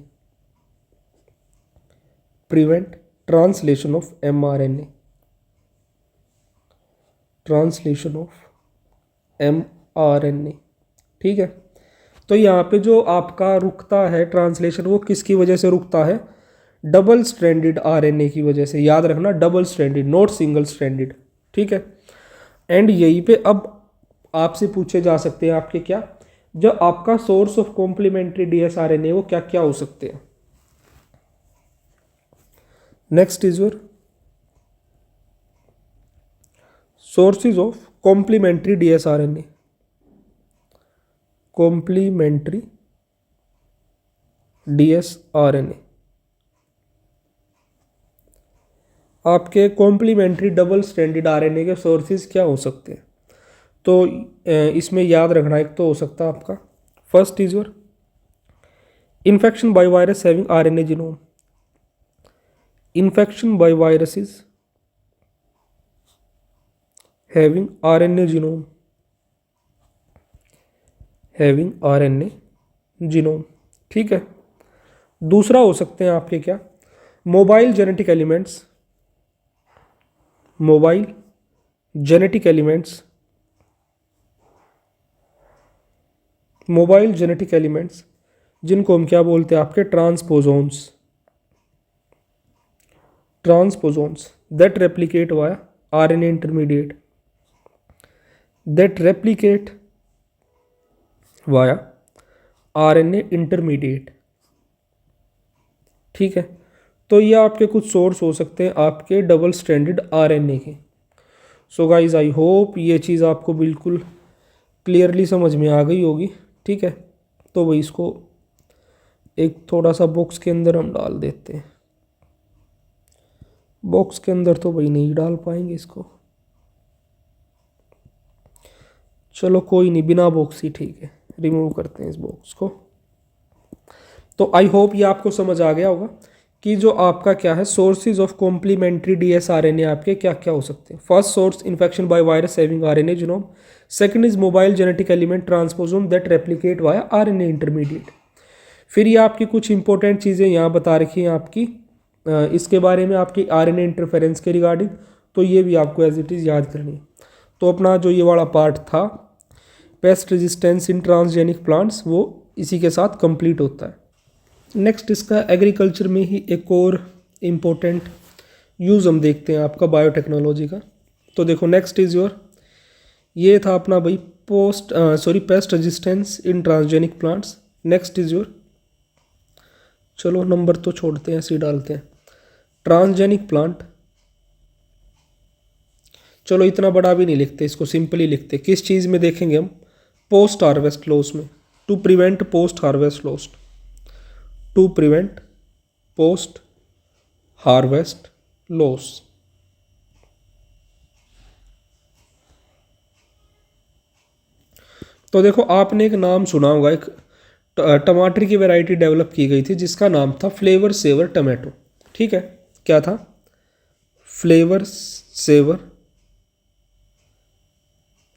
ठीक है, तो यहाँ पे जो आपका रुकता है ट्रांसलेशन, वो किसकी वजह से रुकता है? डबल स्ट्रैंडेड आरएनए की वजह से। याद रखना, double stranded, not single stranded. ठीक है, एंड यहीं पे अब आपसे पूछे जा सकते हैं आपके क्या, जो आपका सोर्स ऑफ कॉम्प्लीमेंट्री डीएसआरएनए वो क्या क्या हो सकते हैं। Next is your sources of complementary dsRNA, complementary dsRNA. आपके कॉम्प्लीमेंट्री डबल स्ट्रैंडेड आरएनए के सोर्सेज क्या हो सकते हैं? तो इसमें याद रखना, एक तो हो सकता है आपका first is your infection by virus having RNA genome. Infection by viruses having RNA genome, having RNA genome, ठीक है। दूसरा हो सकते हैं आपके क्या, mobile genetic elements, mobile genetic elements, mobile genetic elements जिनको हम क्या बोलते हैं आपके transposons, transposons that replicate via RNA intermediate, that replicate via RNA intermediate, ठीक है। तो ये आपके कुछ सोर्स हो सकते हैं आपके डबल स्ट्रैंडेड आरएनए के। सो गाइज आई होप ये चीज़ आपको बिल्कुल क्लियरली समझ में आ गई होगी, ठीक है। तो भाई इसको एक थोड़ा सा बॉक्स के अंदर हम डाल देते हैं। बॉक्स के अंदर तो भाई नहीं डाल पाएंगे इसको, चलो कोई नहीं, बिना बॉक्स ही ठीक है, रिमूव करते हैं इस बॉक्स को। तो आई होप ये आपको समझ आ गया होगा कि जो आपका क्या है सोर्सेज ऑफ कॉम्प्लीमेंट्री डीएसआरएनए आपके क्या क्या हो सकते हैं। First source infection by virus having RNA genome, second is mobile genetic element transposome that replicate via RNA intermediate. फिर ये आपकी कुछ इंपॉर्टेंट चीज़ें यहाँ बता रखी हैं आपकी इसके बारे में, आपकी आरएनए इंटरफेरेंस के रिगार्डिंग, तो ये भी आपको एज इट इज़ याद करनी है। तो अपना जो ये वाला पार्ट था paste resistance in transgenic plants वो इसी के साथ कंप्लीट होता है। नेक्स्ट इसका एग्रीकल्चर में ही एक और इम्पोर्टेंट यूज़ हम देखते हैं आपका बायोटेक्नोलॉजी का। तो देखो नेक्स्ट इज़ योर, ये था अपना भाई paste resistance in transgenic plants. Next is your, चलो नंबर तो छोड़ते हैं, ऐसे ही डालते हैं ट्रांसजेनिक प्लांट। चलो इतना बड़ा भी नहीं लिखते, इसको सिंपली लिखते। किस चीज़ में देखेंगे हम, पोस्ट हार्वेस्ट लॉस में, to prevent post harvest loss, to prevent post harvest loss. तो देखो आपने एक नाम सुना होगा, एक टमाटर की वैरायटी डेवलप की गई थी जिसका नाम था फ्लेवर सेवर टमाटो, ठीक है। क्या था, फ्लेवर सेवर,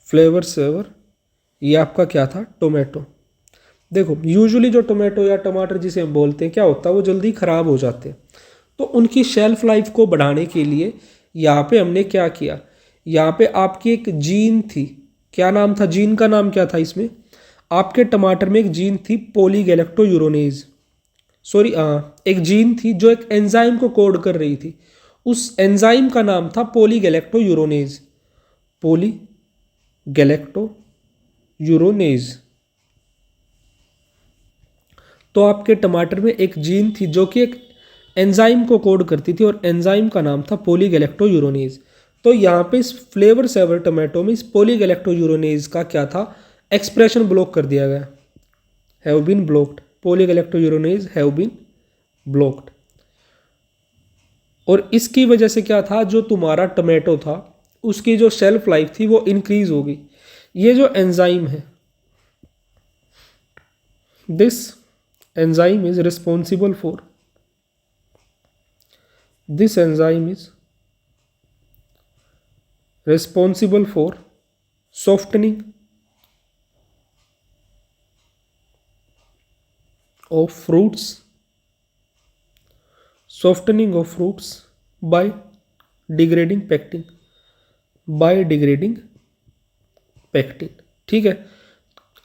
फ्लेवर सेवर, ये आपका क्या था, टोमेटो। देखो यूजुअली जो टोमेटो या टमाटर जिसे हम बोलते हैं क्या होता है, वो जल्दी ख़राब हो जाते हैं। तो उनकी शेल्फ लाइफ को बढ़ाने के लिए यहाँ पे हमने क्या किया, यहाँ पे आपकी एक जीन थी, क्या नाम था, जीन का नाम क्या था इसमें, आपके टमाटर में एक जीन थी पॉलीगैलेक्टोयूरोनेज, सॉरी एक जीन थी जो एक एंजाइम को कोड कर रही थी। उस एंजाइम का नाम था पॉलीगैलेक्टोयूरोनेज, पॉलीगैलेक्टोयूरोनेज। तो आपके टमाटर में एक जीन थी जो कि एक एंजाइम को कोड करती थी और एंजाइम का नाम था पॉलीगैलेक्टोयूरोनेज। तो यहाँ पे इस फ्लेवर सेवर टोमेटो में इस पॉलीगैलेक्टोयूरोनेज का क्या था, एक्सप्रेशन ब्लॉक कर दिया गया, have been blocked, polygalacturonase have been blocked. और इसकी वजह से क्या था, जो तुम्हारा टोमेटो था उसकी जो शेल्फ लाइफ थी वो इंक्रीज हो गई। ये जो एंजाइम है, this enzyme is responsible for, this enzyme is responsible for softening of fruits, softening of fruits by degrading pectin, by degrading pectin, ठीक है।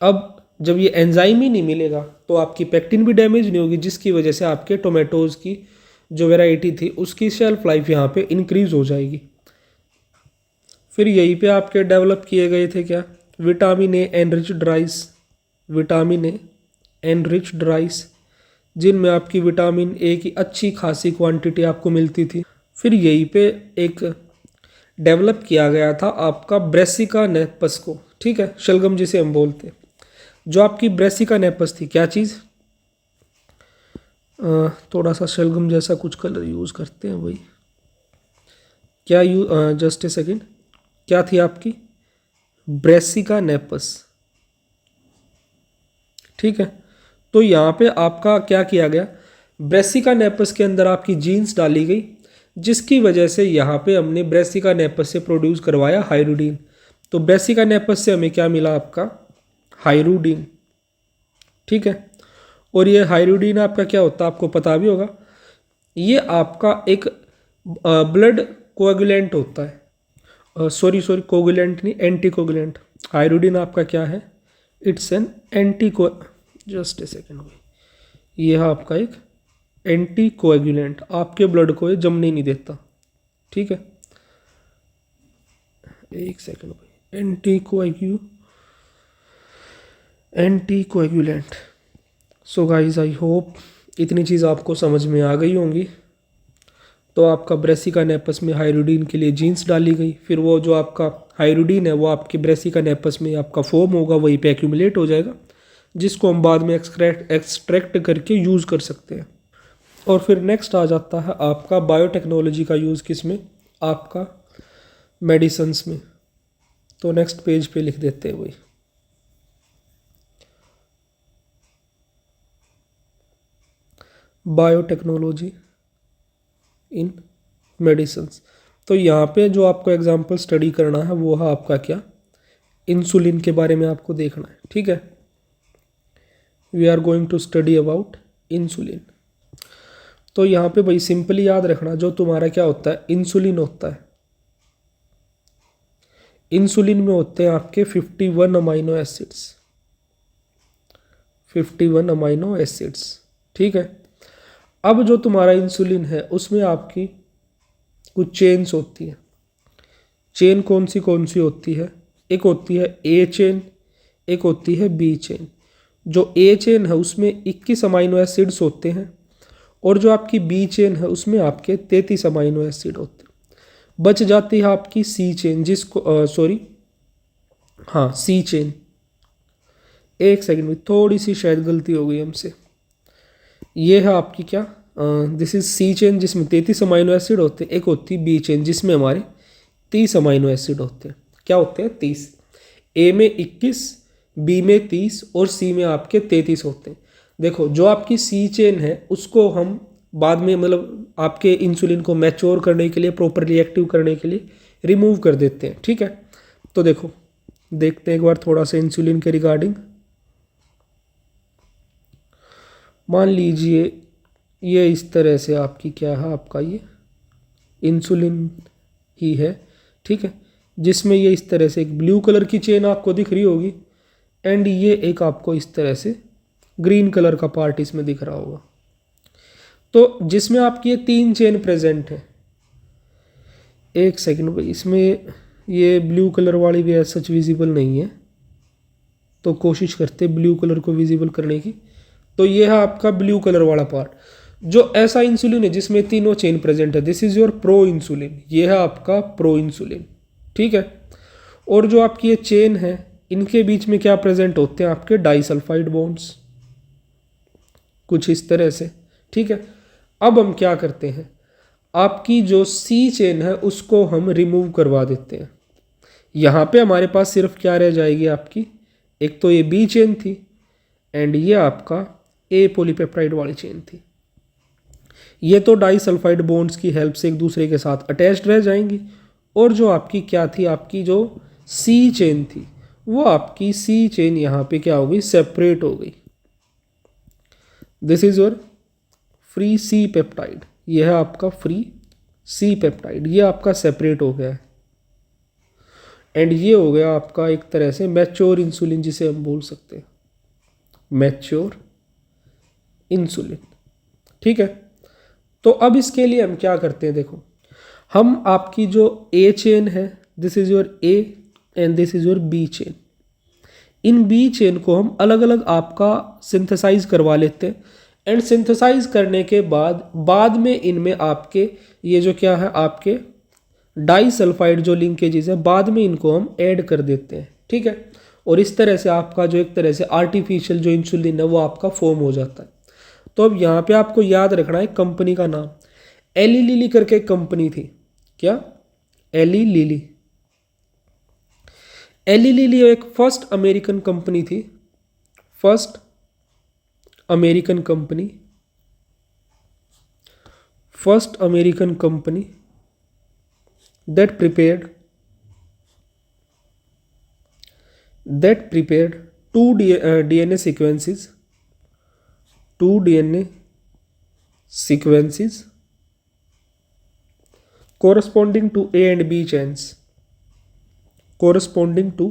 अब जब ये एंजाइम ही नहीं मिलेगा तो आपकी पेक्टिन भी डैमेज नहीं होगी, जिसकी वजह से आपके टोमेटोज़ की जो वैरायटी थी उसकी शेल्फ लाइफ यहाँ पे इंक्रीज हो जाएगी। फिर यहीं पे आपके डेवलप किए गए थे क्या, vitamin A enriched rice, vitamin A enriched rice, जिनमें आपकी विटामिन ए की अच्छी खासी क्वांटिटी आपको मिलती थी। फिर यहीं पे एक डेवलप किया गया था आपका ब्रेसिका नेपस को, ठीक है, शलगम जिसे हम बोलते हैं। जो आपकी ब्रेसिका नेपस थी, क्या चीज़, थोड़ा सा शलगम जैसा कुछ कलर यूज़ करते हैं भाई, क्या जस्ट ए सेकेंड, क्या थी आपकी? Brassica napus. ठीक है, तो यहाँ पे आपका क्या किया गया, ब्रेसिका नेपस के अंदर आपकी जीन्स डाली गई, जिसकी वजह से यहाँ पे हमने ब्रेसिका नेपस से प्रोड्यूस करवाया हाइरुडीन। तो ब्रेसिका नेपस से हमें क्या मिला आपका? हाइरुडीन। ठीक है, और ये हाइरुडीन आपका क्या होता है आपको पता भी होगा, ये आपका एक ब्लड कोएगुलेंट होता है। सॉरी कोगुलेंट नहीं, एंटी कोगुलेंट। हाइरुडीन आपका क्या है? इट्स एन एंटी को, जस्ट ए सेकेंड भाई, ये है आपका एक एंटी कोएगुलेंट, आपके ब्लड को ये जमने नहीं देता। ठीक है, एक सेकेंड भाई, anti coagulant. So guys I hope इतनी चीज़ आपको समझ में आ गई होंगी। तो आपका ब्रेसिका नेपस में हाइरुडीन के लिए जीन्स डाली गई, फिर वो जो आपका हाइरुडीन है वो आपके ब्रेसिका नेपस में आपका फॉर्म होगा, वहीं पे एक्यूमुलेट हो जाएगा, जिसको हम बाद में एक्सट्रैक्ट करके यूज़ कर सकते हैं। और फिर नेक्स्ट आ जाता है आपका बायोटेक्नोलॉजी का यूज़ किस में? आपका मेडिसिन्स में। तो नेक्स्ट पेज पे लिख देते हैं वही, बायोटेक्नोलॉजी इन मेडिसिन्स। तो यहाँ पे जो आपको एग्जाम्पल स्टडी करना है वो है आपका क्या? इंसुलिन के बारे में आपको देखना है। ठीक है, we are going to study about insulin. तो यहाँ पे भाई सिंपली याद रखना, जो तुम्हारा क्या होता है? इंसुलिन होता है। इंसुलिन में होते हैं आपके 51 अमाइनो एसिड्स, 51 अमाइनो एसिड्स। ठीक है, अब जो तुम्हारा इंसुलिन है उसमें आपकी कुछ चेन्स होती हैं। चेन कौन सी होती है? एक होती है ए चेन, एक होती है बी चेन। जो ए चेन है उसमें 21 अमाइनो एसिड्स होते हैं, और जो आपकी बी चेन है उसमें आपके 33 अमाइनो एसिड होते हैं। बच जाती है आपकी सी चेन, जिसको सी चेन। एक सेकंड में, थोड़ी सी शायद गलती हो गई हमसे। ये है आपकी क्या? दिस इज सी चेन जिसमें 33 अमाइनो एसिड होते हैं। एक होती है बी चेन जिसमें हमारे 30 अमाइनो एसिड होते हैं। क्या होते हैं? 30। ए में 21, बी में 30 और सी में आपके 33 होते हैं। देखो, जो आपकी सी चेन है उसको हम बाद में मतलब आपके इंसुलिन को मैच्योर करने के लिए, प्रॉपरली एक्टिव करने के लिए रिमूव कर देते हैं। ठीक है, तो देखो देखते हैं एक बार थोड़ा सा इंसुलिन के रिगार्डिंग। मान लीजिए ये इस तरह से आपकी क्या है, आपका ये इंसुलिन ही है। ठीक है, जिसमें ये इस तरह से एक ब्लू कलर की चेन आपको दिख रही होगी, एंड ये एक आपको इस तरह से ग्रीन कलर का पार्ट इसमें दिख रहा होगा। तो जिसमें आपकी ये 3 चेन प्रेजेंट है। एक सेकंड भाई, इसमें ये ब्लू कलर वाली भी सच विजिबल नहीं है, तो कोशिश करते ब्लू कलर को विजिबल करने की। तो ये है आपका ब्लू कलर वाला पार्ट, जो ऐसा इंसुलिन है जिसमें तीनों चेन प्रेजेंट है। This is your pro insulin, ये है आपका प्रो इंसुलिन। ठीक है, और जो आपकी ये चेन है इनके बीच में क्या प्रेजेंट होते हैं? आपके डाइसल्फाइड बॉन्ड्स, कुछ इस तरह से। ठीक है, अब हम क्या करते हैं, आपकी जो सी चेन है उसको हम रिमूव करवा देते हैं। यहाँ पे हमारे पास सिर्फ क्या रह जाएगी आपकी? एक तो ये बी चेन थी, एंड ये आपका ए पॉलीपेप्टाइड वाली चेन थी। ये तो डाइसल्फाइड बॉन्ड्स की हेल्प से एक दूसरे के साथ अटैच्ड रह जाएंगी, और जो आपकी क्या थी, आपकी जो सी चेन थी वो आपकी सी चेन यहाँ पे क्या हो गई? सेपरेट हो गई। This is your free C peptide, यह है आपका फ्री सी पेप्टाइड, ये आपका सेपरेट हो गया है। एंड ये हो गया आपका एक तरह से मैच्योर इंसुलिन, जिसे हम बोल सकते हैं मैच्योर इंसुलिन। ठीक है, तो अब इसके लिए हम क्या करते हैं, देखो हम आपकी जो ए चेन है, this is your A and this is your B chain, इन बी चेन को हम अलग अलग आपका सिंथेसाइज करवा लेते हैं। एंड सिंथेसाइज करने के बाद में इनमें आपके ये जो क्या है, आपके डाइसल्फाइड जो लिंकेजेस है, बाद में इनको हम ऐड कर देते हैं। ठीक है, और इस तरह से आपका जो एक तरह से आर्टिफिशियल जो इंसुलिन है वो आपका फॉर्म हो जाता है। तो अब यहाँ पे आपको याद रखना है कंपनी का नाम, एली लिली करके एक कंपनी थी। क्या? Eli Lilly. एली लिली एक फर्स्ट अमेरिकन कंपनी थी, first American company, first American company that prepared two DNA sequences, two DNA sequences corresponding to A and B chains, corresponding to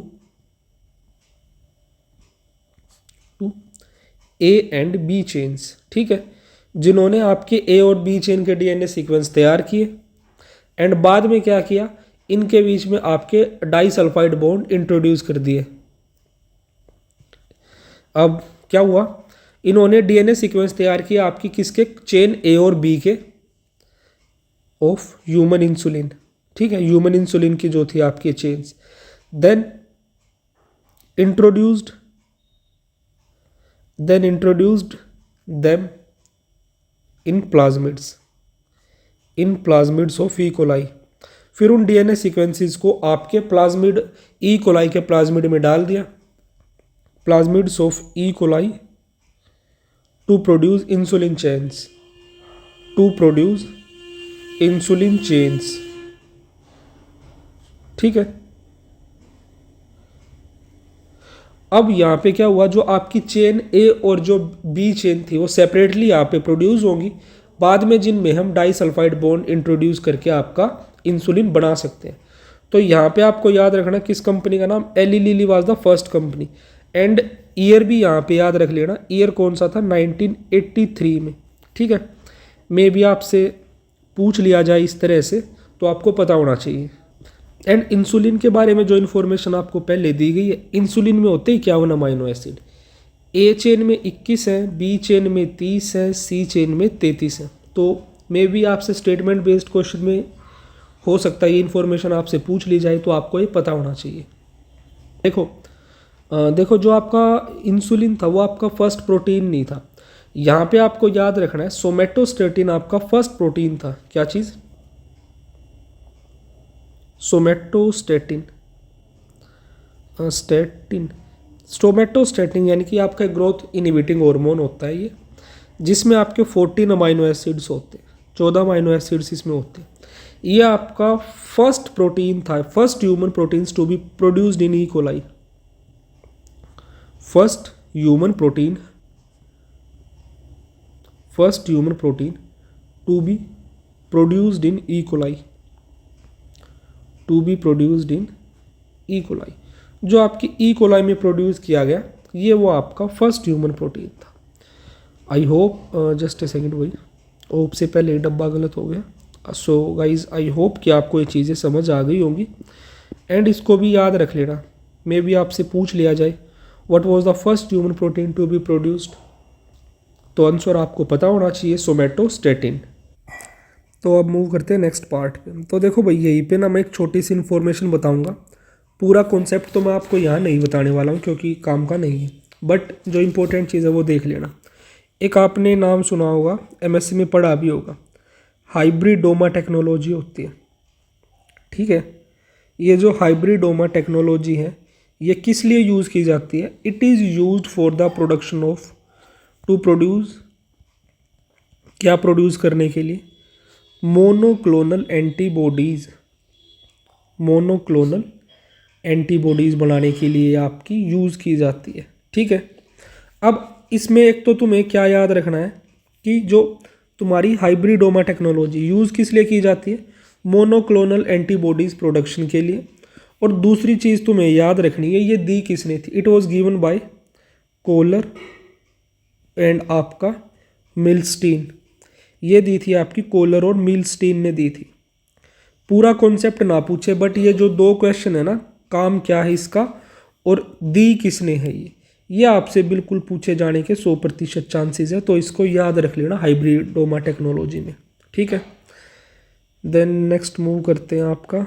A and B chains। ठीक है, जिन्होंने आपके A और B chain के DNA sequence तैयार किए and बाद में क्या किया, इनके बीच में आपके डाइसल्फाइड बॉन्ड इंट्रोड्यूस कर दिए। अब क्या हुआ, इन्होंने डीएनए सीक्वेंस तैयार किया आपकी किसके, चेन ए और बी के ऑफ ह्यूमन इंसुलिन। ठीक है, ह्यूमन इंसुलिन की जो थी आपकी chains, then introduced them in plasmids of E coli. फिर उन डीएनए सीक्वेंसेस को आपके प्लाज्मिड ई कोलाई के प्लाज्मिड में डाल दिया, plasmids of E coli, to produce insulin chains, to produce insulin chains. ठीक है, अब यहाँ पे क्या हुआ, जो आपकी चेन ए और जो बी चेन थी वो सेपरेटली यहाँ पे प्रोड्यूस होंगी, बाद में जिनमें हम डाइसल्फाइड बॉन्ड इंट्रोड्यूस करके आपका इंसुलिन बना सकते हैं। तो यहाँ पे आपको याद रखना किस कंपनी का नाम, Eli Lilly was the first company, and year भी यहाँ पे याद रख लेना, ईयर कौन सा था, 1983 में। ठीक है, मे भी आपसे पूछ लिया जाए इस तरह से तो आपको पता होना चाहिए। एंड इंसुलिन के बारे में जो इन्फॉर्मेशन आपको पहले दी गई है, इंसुलिन में होते ही 51 अमाइनो एसिड, ए चेन में 21 है, बी चेन में 30 है, सी चेन में 33 है। तो मे भी आपसे स्टेटमेंट बेस्ड क्वेश्चन में हो सकता है ये इन्फॉर्मेशन आपसे पूछ ली जाए, तो आपको ये पता होना चाहिए। देखो जो आपका इंसुलिन था वो आपका फर्स्ट प्रोटीन नहीं था, यहाँ पे आपको याद रखना है सोमेटोस्टेटिन आपका फर्स्ट प्रोटीन था। क्या चीज़, सोमेटोस्टेटिन, सोमेटोस्टेटिन यानी कि आपका ग्रोथ इनहिबिटिंग हार्मोन होता है ये, जिसमें आपके 14 अमाइनो एसिड्स होते हैं, 14 अमाइनो एसिड्स इसमें होते हैं। ये आपका फर्स्ट प्रोटीन था, first human proteins to be produced in E coli, first human protein to be produced in E coli, to be produced in E coli. जो आपकी ई कोलाई में प्रोड्यूस किया गया ये वो आपका फर्स्ट ह्यूमन प्रोटीन था। I hope, just a second, वही होप से पहले डब्बा गलत हो गया। सो गाइज आई होप कि आपको ये चीज़ें समझ आ गई होंगी, एंड इसको भी याद रख लेना, मे भी आपसे पूछ लिया जाए what was the first human protein to be produced, तो आंसर आपको पता होना चाहिए सोमेटोस्टेटिन। तो अब मूव करते हैं नेक्स्ट पार्ट पे। तो देखो भाई यहीं पे ना मैं एक छोटी सी इन्फॉर्मेशन बताऊंगा, पूरा कॉन्सेप्ट तो मैं आपको यहाँ नहीं बताने वाला हूँ क्योंकि काम का नहीं है, बट जो इम्पोर्टेंट चीज़ है वो देख लेना। एक आपने नाम सुना होगा, एमएससी में पढ़ा भी होगा, हाइब्रिडोमा टेक्नोलॉजी होती है। ठीक है, ये जो हाइब्रिडोमा टेक्नोलॉजी है ये किस लिए यूज़ की जाती है, it is used for the production of, to produce, क्या प्रोड्यूस करने के लिए, मोनोक्लोनल एंटीबॉडीज़, मोनोक्लोनल एंटीबॉडीज़ बनाने के लिए आपकी यूज़ की जाती है। ठीक है, अब इसमें एक तो तुम्हें क्या याद रखना है कि जो तुम्हारी हाइब्रिडोमा टेक्नोलॉजी यूज़ किस लिए की जाती है, मोनोक्लोनल एंटीबॉडीज़ प्रोडक्शन के लिए। और दूसरी चीज़ तुम्हें याद रखनी है, ये दी किसने थी, it was given by Kohler and आपका मिल्स्टीन, ये दी थी आपकी कोलर और मिल्स्टीन ने दी थी। पूरा कॉन्सेप्ट ना पूछे, बट ये जो दो क्वेश्चन है ना, काम क्या है इसका और दी किसने है, ये आपसे बिल्कुल पूछे जाने के 100% चांसेस है, तो इसको याद रख लेना हाइब्रिडोमा टेक्नोलॉजी में। ठीक है, देन नेक्स्ट मूव करते हैं आपका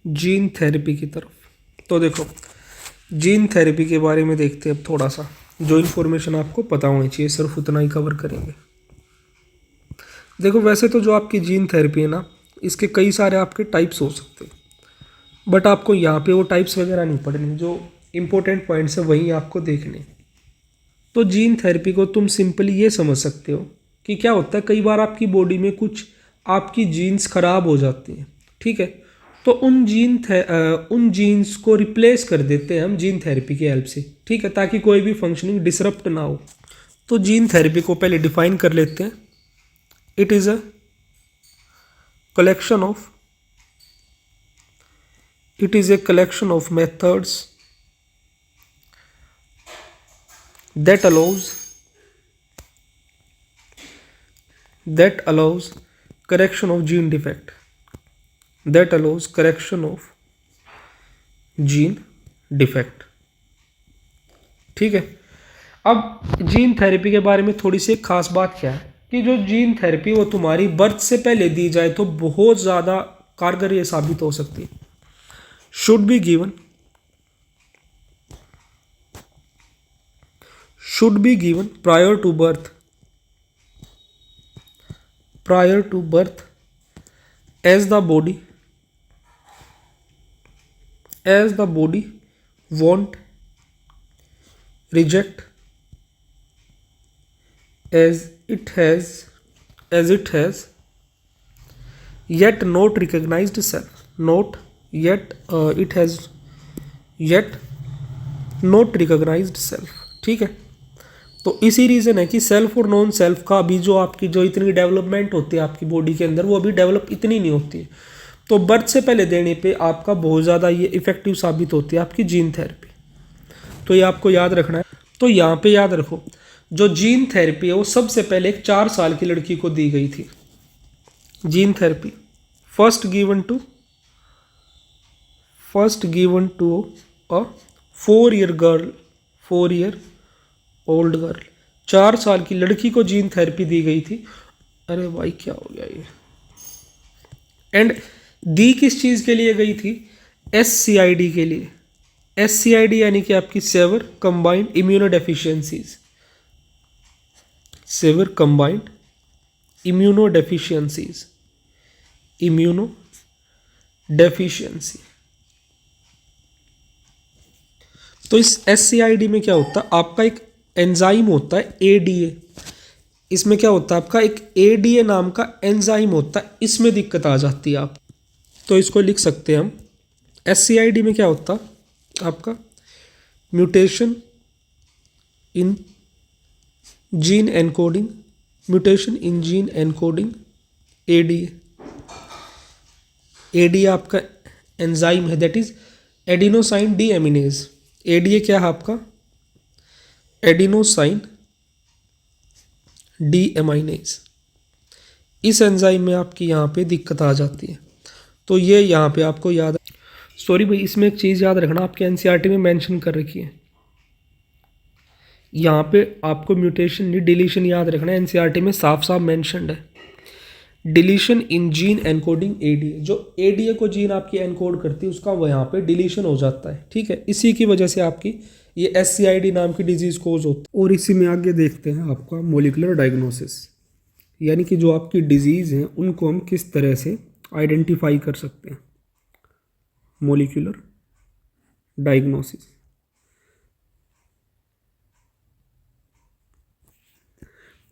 जीन थेरेपी की तरफ। तो देखो जीन थेरेपी के बारे में देखते हैं अब थोड़ा सा, जो इन्फॉर्मेशन आपको पता होनी चाहिए सिर्फ उतना ही कवर करेंगे। देखो वैसे तो जो आपकी जीन थेरेपी है ना इसके कई सारे आपके टाइप्स हो सकते हैं, बट आपको यहाँ पे वो टाइप्स वगैरह नहीं पढ़ने, जो इंपॉर्टेंट पॉइंट्स है वही आपको देखने। तो जीन थेरेपी को तुम सिंपली ये समझ सकते हो कि क्या होता है, कई बार आपकी बॉडी में कुछ आपकी जीन्स खराब हो जाती हैं, ठीक है, तो उन जीन्स को रिप्लेस कर देते हैं हम जीन थेरेपी की हेल्प से, ठीक है, ताकि कोई भी फंक्शनिंग डिसरप्ट ना हो। तो जीन थेरेपी को पहले डिफाइन कर लेते हैं। It is a collection of it is a collection of methods that allows correction of gene defect, that allows correction of gene defect, ठीक है। अब जीन थेरेपी के बारे में थोड़ी सी एक खास बात क्या है कि जो जीन थेरेपी वो तुम्हारी बर्थ से पहले दी जाए तो बहुत ज़्यादा कारगर ये साबित हो सकती है। Should be given prior to birth as the body won't reject as it has yet not recognized self, it has yet not recognized self, ठीक है। तो इसी रीज़न है कि सेल्फ और नॉन सेल्फ का अभी जो आपकी जो इतनी डेवलपमेंट होती है आपकी बॉडी के अंदर, वो अभी डेवलप इतनी नहीं होती है। तो बर्थ से पहले देने पे आपका बहुत ज़्यादा ये इफेक्टिव साबित होती है आपकी जीन थेरेपी। तो ये आपको याद रखना है। तो यहाँ पे याद रखो, जो जीन थेरेपी है वो सबसे पहले एक 4 साल की लड़की को दी गई थी। Gene therapy first given to a 4 year old girl, 4 साल की लड़की को जीन थेरेपी दी गई थी। अरे भाई क्या हो गया ये। एंड दी किस चीज़ के लिए गई थी? SCID के लिए। SCID यानी कि आपकी सेवर कंबाइंड इम्यूनोडेफिशिएंसीज, इम्यूनोडेफिशिएंसी। तो इस SCID में क्या होता है, आपका एक एंजाइम होता है ADA। इसमें क्या होता है, आपका एक ADA नाम का एंजाइम होता है, इसमें दिक्कत आ जाती है आप। तो इसको लिख सकते हैं हम, SCID में क्या होता है आपका mutation in gene encoding ADA आपका एंजाइम है, that is adenosine deaminase. ADA क्या है आपका? Adenosine deaminase. इस एंजाइम में आपकी यहाँ पे दिक्कत आ जाती है। तो ये यहाँ पे आपको याद, सॉरी भाई, इसमें एक चीज़ याद रखना, आपके एनसीईआरटी में मेंशन कर रखी है, यहाँ पे आपको म्यूटेशन नहीं डिलीशन याद रखना है। एनसीईआरटी में साफ साफ मेंशनड है डिलीशन इन जीन एनकोडिंग ADA। जो ADA को जीन आपकी एनकोड करती है उसका वो यहाँ पे डिलीशन हो जाता है, ठीक है। इसी की वजह से आपकी ये SCID नाम की डिजीज़ कोज होती है। और इसी में आगे देखते हैं आपका मोलिकुलर डायग्नोसिस, यानी कि जो आपकी डिजीज़ हैं उनको हम किस तरह से आइडेंटिफाई कर सकते हैं। मोलिकुलर डायग्नोसिस,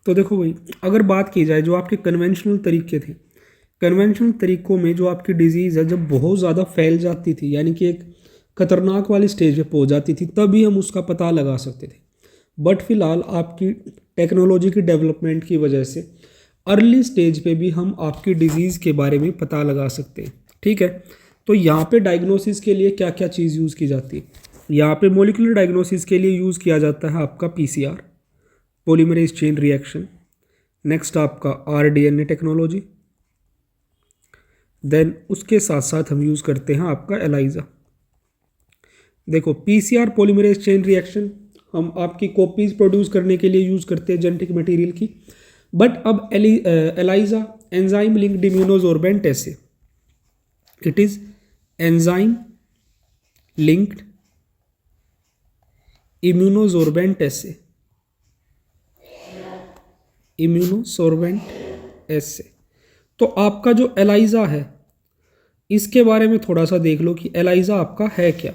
तो देखो भाई, अगर बात की जाए जो आपके कन्वेंशनल तरीके थे, कन्वेंशनल तरीकों में जो आपकी डिजीज़ है जब बहुत ज़्यादा फैल जाती थी, यानी कि एक खतरनाक वाली स्टेज पे पहुंच जाती थी, तभी हम उसका पता लगा सकते थे। बट फिलहाल आपकी टेक्नोलॉजी की डेवलपमेंट की वजह से अर्ली स्टेज पे भी हम आपकी डिजीज़ के बारे में पता लगा सकते हैं, ठीक है। तो यहाँ पे डायग्नोसिस के लिए क्या क्या चीज़ यूज़ की जाती है? यहाँ पे मोलिकुलर डायग्नोसिस के लिए यूज़ किया जाता है आपका PCR, polymerase chain reaction. Next आपका rDNA टेक्नोलॉजी। देन उसके साथ साथ हम यूज़ करते हैं आपका ELISA। देखो, PCR पॉलीमरेज चेन रिएक्शन हम आपकी कॉपीज प्रोड्यूस करने के लिए यूज़ करते हैं जेनेटिक मटेरियल की। बट अब ELISA एंजाइम लिंक्ड इम्यूनोसॉर्बेंट ऐसे, it is enzyme linked immunosorbent ऐसे, तो आपका जो एलाइजा है इसके बारे में थोड़ा सा देख लो कि एलाइजा आपका है क्या।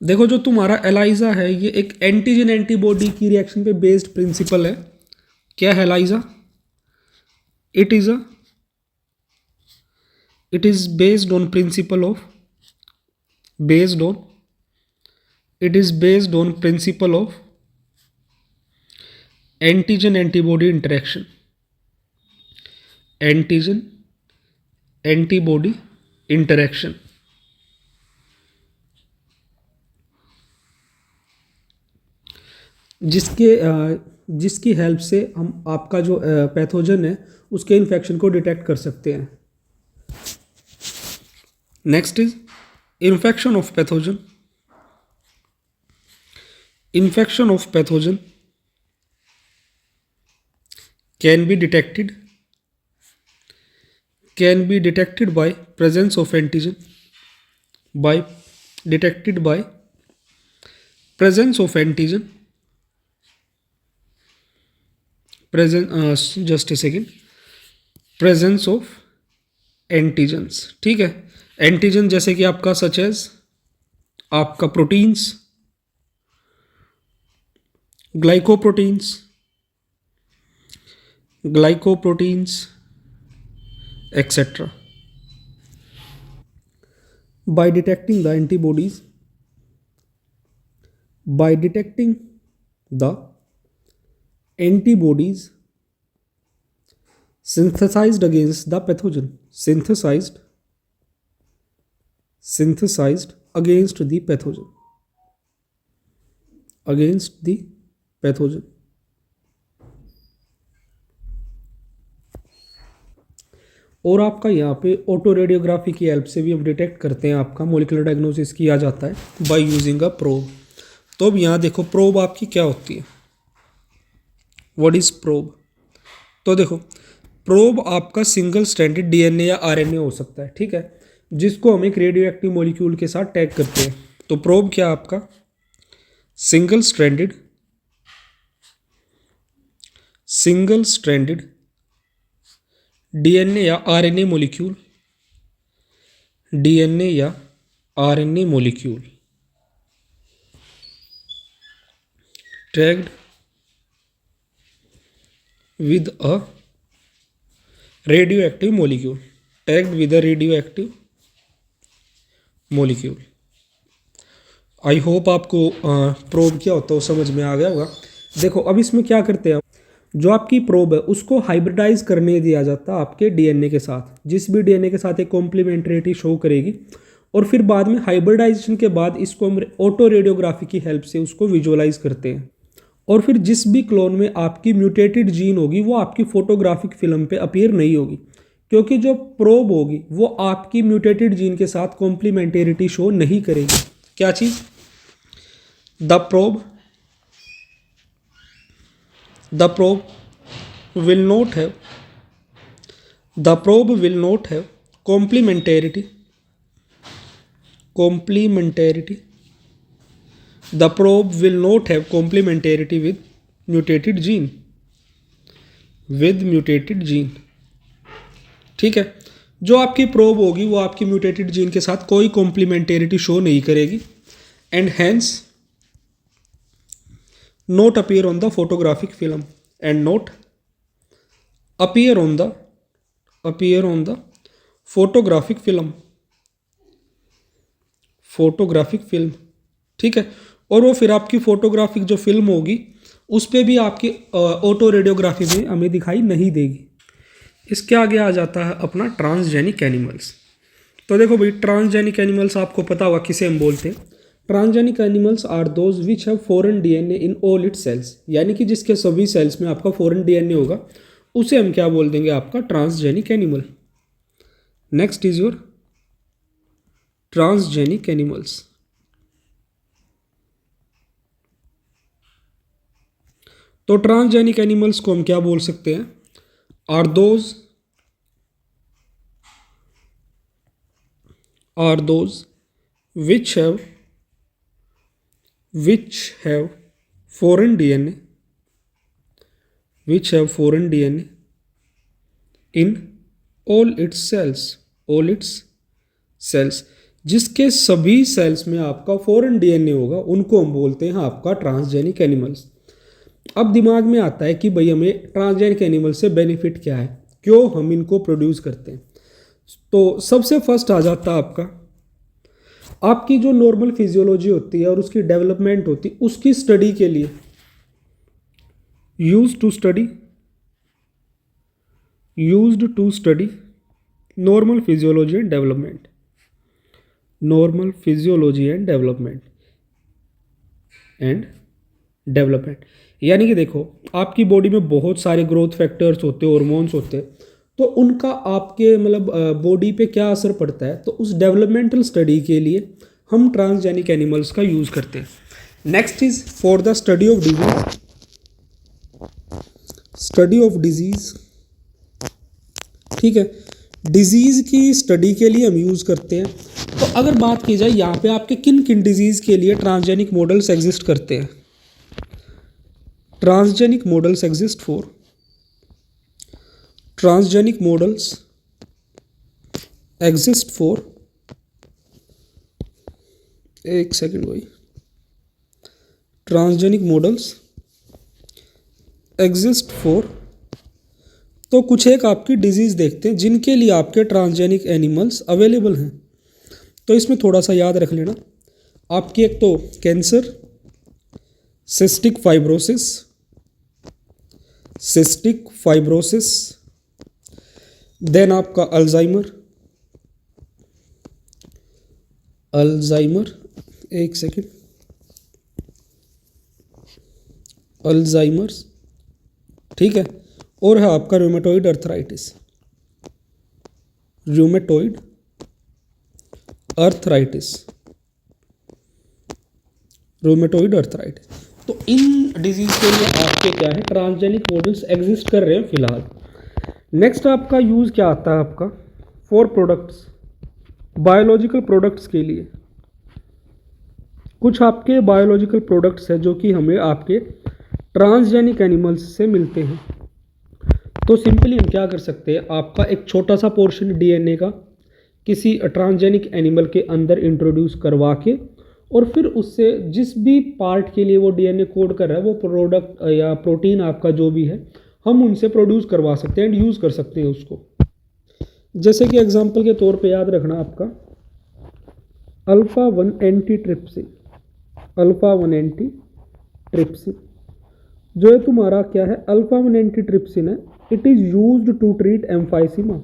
देखो जो तुम्हारा एलाइजा है ये एक एंटीजन एंटीबॉडी की रिएक्शन पे बेस्ड प्रिंसिपल है। क्या है ELISA? It is based on principle of based on it is based on principle of antigen antibody interaction, antigen antibody interaction। जिसकी हेल्प से हम आपका जो पैथोजन है उसके इन्फेक्शन को डिटेक्ट कर सकते हैं। Next is infection of pathogen. Infection of pathogen can be detected by presence of antigen, by detected by presence of antigen, just a second, presence of antigens। ठीक है, एंटीजन जैसे कि आपका सच एज आपका proteins, glycoproteins, etc. By detecting the antibodies, synthesized against the pathogen, synthesized against the pathogen, और आपका यहाँ पे ऑटो रेडियोग्राफी की हेल्प से भी हम डिटेक्ट करते हैं, आपका मोलिकुलर डायग्नोसिस किया जाता है बाय यूजिंग अ प्रोब। तो अब यहाँ देखो प्रोब आपकी क्या होती है, व्हाट इज प्रोब। तो देखो प्रोब आपका सिंगल स्ट्रैंडेड डीएनए या आरएनए हो सकता है, ठीक है, जिसको हम एक रेडियो एक्टिव मॉलिक्यूल के साथ टैग करते हैं। तो प्रोब क्या आपका सिंगल स्ट्रैंडेड डीएनए या RNA molecule, tagged with a radioactive molecule, I hope आपको प्रोब क्या होता है वो समझ में आ गया होगा। देखो अब इसमें क्या करते हैं, जो आपकी प्रोब है उसको हाइब्रिडाइज करने दिया जाता है आपके डीएनए के साथ, जिस भी डीएनए के साथ एक कॉम्प्लीमेंट्रिटी शो करेगी, और फिर बाद में हाइब्रिडाइजेशन के बाद इसको हम ऑटो रेडियोग्राफी की हेल्प से उसको विजुअलाइज करते हैं, और फिर जिस भी क्लोन में आपकी म्यूटेटेड जीन होगी वो आपकी फोटोग्राफिक फिल्म पे अपीयर नहीं होगी, क्योंकि जो प्रोब होगी वो आपकी म्यूटेटेड जीन के साथ कॉम्प्लीमेंटेरिटी शो नहीं करेगी। क्या चीज़? The probe will not have complementarity the probe will not have complementarity with mutated gene, ठीक है। जो आपकी प्रोब होगी वो आपकी म्यूटेटेड जीन के साथ कोई कॉम्प्लीमेंटेरिटी शो नहीं करेगी, and hence not appear on the photographic film and not appear on the photographic film, ठीक है। और वो फिर आपकी फोटोग्राफिक जो फिल्म होगी उस पर भी आपकी ऑटो रेडियोग्राफी में हमें दिखाई नहीं देगी। इसके आगे आ जाता है अपना ट्रांसजेनिक एनिमल्स। तो देखो भाई ट्रांसजेनिक एनिमल्स आपको पता होगा किसे हम बोलते हैं। Transgenic animals are those which have foreign DNA in all its cells, यानी कि जिसके सभी सेल्स में आपका फॉरेन डीएनए होगा उसे हम क्या बोल देंगे, आपका transgenic animal. Next is your transgenic animals. तो ट्रांसजेनिक एनिमल्स को हम क्या बोल सकते हैं, are those which have foreign DNA in all its cells, जिसके सभी सेल्स में आपका फॉरेन डीएनए होगा, उनको हम बोलते हैं आपका ट्रांसजेनिक एनिमल्स। अब दिमाग में आता है कि भाई हमें ट्रांसजेनिक एनिमल से बेनिफिट क्या है, क्यों हम इनको प्रोड्यूस करते हैं। तो सबसे फर्स्ट आ जाता है आपकी जो नॉर्मल फिजियोलॉजी होती है और उसकी डेवलपमेंट होती है, उसकी स्टडी के लिए used to study normal physiology and development, यानी कि देखो आपकी बॉडी में बहुत सारे ग्रोथ फैक्टर्स होते हैं, हॉर्मोन्स होते हैं, तो उनका आपके मतलब बॉडी पे क्या असर पड़ता है, तो उस डेवलपमेंटल स्टडी के लिए हम ट्रांसजेनिक एनिमल्स का यूज़ करते हैं। Next is for the study of disease, ठीक है, डिजीज़ की स्टडी के लिए हम यूज़ करते हैं। तो अगर बात की जाए यहाँ पे आपके किन किन डिजीज़ के लिए ट्रांसजेनिक मॉडल्स एग्जिस्ट करते हैं, ट्रांसजेनिक मॉडल्स एग्जिस्ट फॉर एक सेकेंड भाई, ट्रांसजेनिक मॉडल्स एग्जिस्ट फॉर, तो कुछ एक आपकी डिजीज़ देखते हैं जिनके लिए आपके ट्रांसजेनिक एनिमल्स अवेलेबल हैं। तो इसमें थोड़ा सा याद रख लेना, आपकी एक तो कैंसर, सिस्टिक फाइब्रोसिस, देन आपका अल्जाइमर, एक सेकेंड, अल्जाइमर्स, ठीक है, और है आपका रूमेटॉइड अर्थराइटिस। तो इन डिजीज के लिए आपके क्या है, ट्रांसजेनिक मॉडल्स एग्जिस्ट कर रहे हैं फिलहाल। नेक्स्ट आपका यूज़ क्या आता है आपका, फॉर प्रोडक्ट्स, बायोलॉजिकल प्रोडक्ट्स के लिए। कुछ आपके बायोलॉजिकल प्रोडक्ट्स हैं जो कि हमें आपके ट्रांसजेनिक एनिमल्स से मिलते हैं। तो सिंपली हम क्या कर सकते हैं, आपका एक छोटा सा पोर्शन डीएनए का किसी ट्रांसजेनिक एनिमल के अंदर इंट्रोड्यूस करवा के, और फिर उससे जिस भी पार्ट के लिए वो डीएनए कोड कर रहा है, वो प्रोडक्ट या प्रोटीन आपका जो भी है, हम उनसे प्रोड्यूस करवा सकते हैं एंड यूज़ कर सकते हैं उसको। जैसे कि एग्जांपल के तौर पे याद रखना आपका अल्फा-1 एंटीट्रिप्सिन, जो है तुम्हारा क्या है, अल्फा-1 एंटीट्रिप्सिन है, it is used to treat emphysema,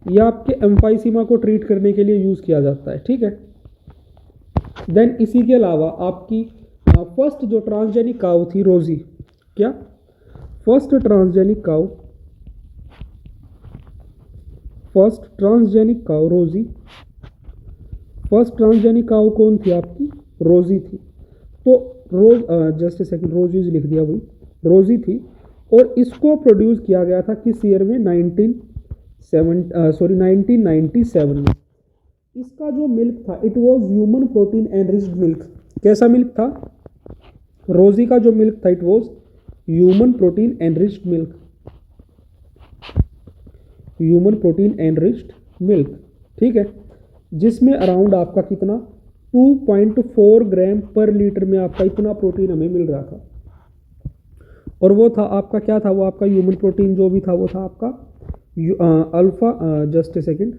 या आपके एम्फाइसीमा को ट्रीट करने के लिए यूज़ किया जाता है, ठीक है। देन इसी के अलावा आपकी फर्स्ट जो ट्रांसजेनिक काउ थी रोजी, क्या फर्स्ट ट्रांसजेनिक काउ रोजी, फर्स्ट ट्रांसजेनिक काउ कौन थी आपकी, रोजी थी। तो जस्ट ए सेकंड, रोजीज लिख दिया भाई, रोजी थी, और इसको प्रोड्यूस किया गया था किस ईयर में, 1997 में। इसका जो मिल्क था, it was human protein enriched milk. कैसा मिल्क था, रोजी का जो मिल्क था, it was human protein enriched milk, ठीक है, जिसमें अराउंड आपका कितना 2.4 ग्राम पर लीटर में आपका इतना प्रोटीन हमें मिल रहा था। और वो था आपका क्या था, वो आपका ह्यूमन प्रोटीन जो भी था वो था आपका जस्ट ए सेकेंड,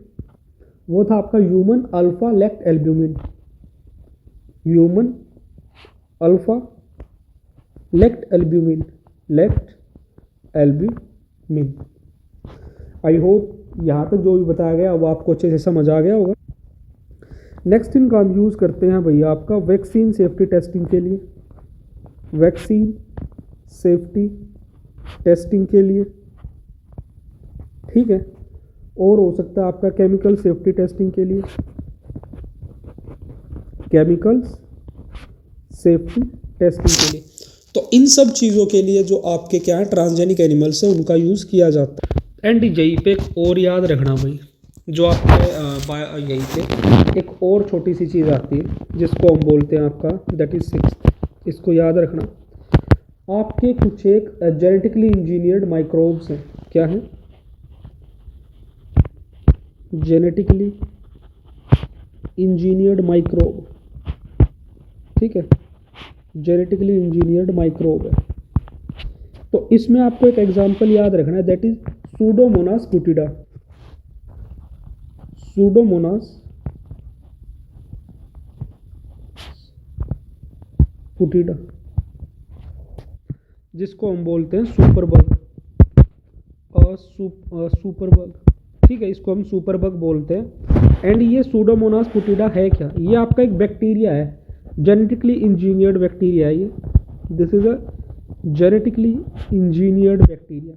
वो था आपका human alpha lactalbumin, I hope यहाँ तक जो भी बताया गया वो आपको अच्छे से समझ आ गया होगा। नेक्स्ट इनका हम यूज़ करते हैं भैया आपका वैक्सीन सेफ्टी टेस्टिंग के लिए, ठीक है, और हो सकता है आपका केमिकल सेफ्टी टेस्टिंग के लिए, तो इन सब चीज़ों के लिए जो आपके क्या है ट्रांसजेनिक एनिमल्स है उनका यूज़ किया जाता है। एंड यहीं पे एक और याद रखना भाई, जो आपके यहीं पे एक और छोटी सी चीज़ आती है जिसको हम बोलते हैं आपका दैट इज 6, इसको याद रखना, आपके कुछ एक जेनेटिकली इंजीनियर्ड माइक्रोब्स हैं, क्या है, जेनेटिकली इंजीनियर्ड माइक्रोब, ठीक है, जेनेटिकली इंजीनियर्ड माइक्रोब है। तो इसमें आपको एक एग्जांपल याद रखना है, दैट इज सूडोमोनास पुटिडा। सूडोमोनास पुटिडा, जिसको हम बोलते हैं सुपर बग, सुपर बग, ठीक है, इसको हम सुपर बग बोलते हैं। एंड ये सूडोमोनास पुटिडा है क्या? ये आपका एक बैक्टीरिया है, जेनेटिकली इंजीनियर्ड बैक्टीरिया है ये। This is a genetically engineered bacteria,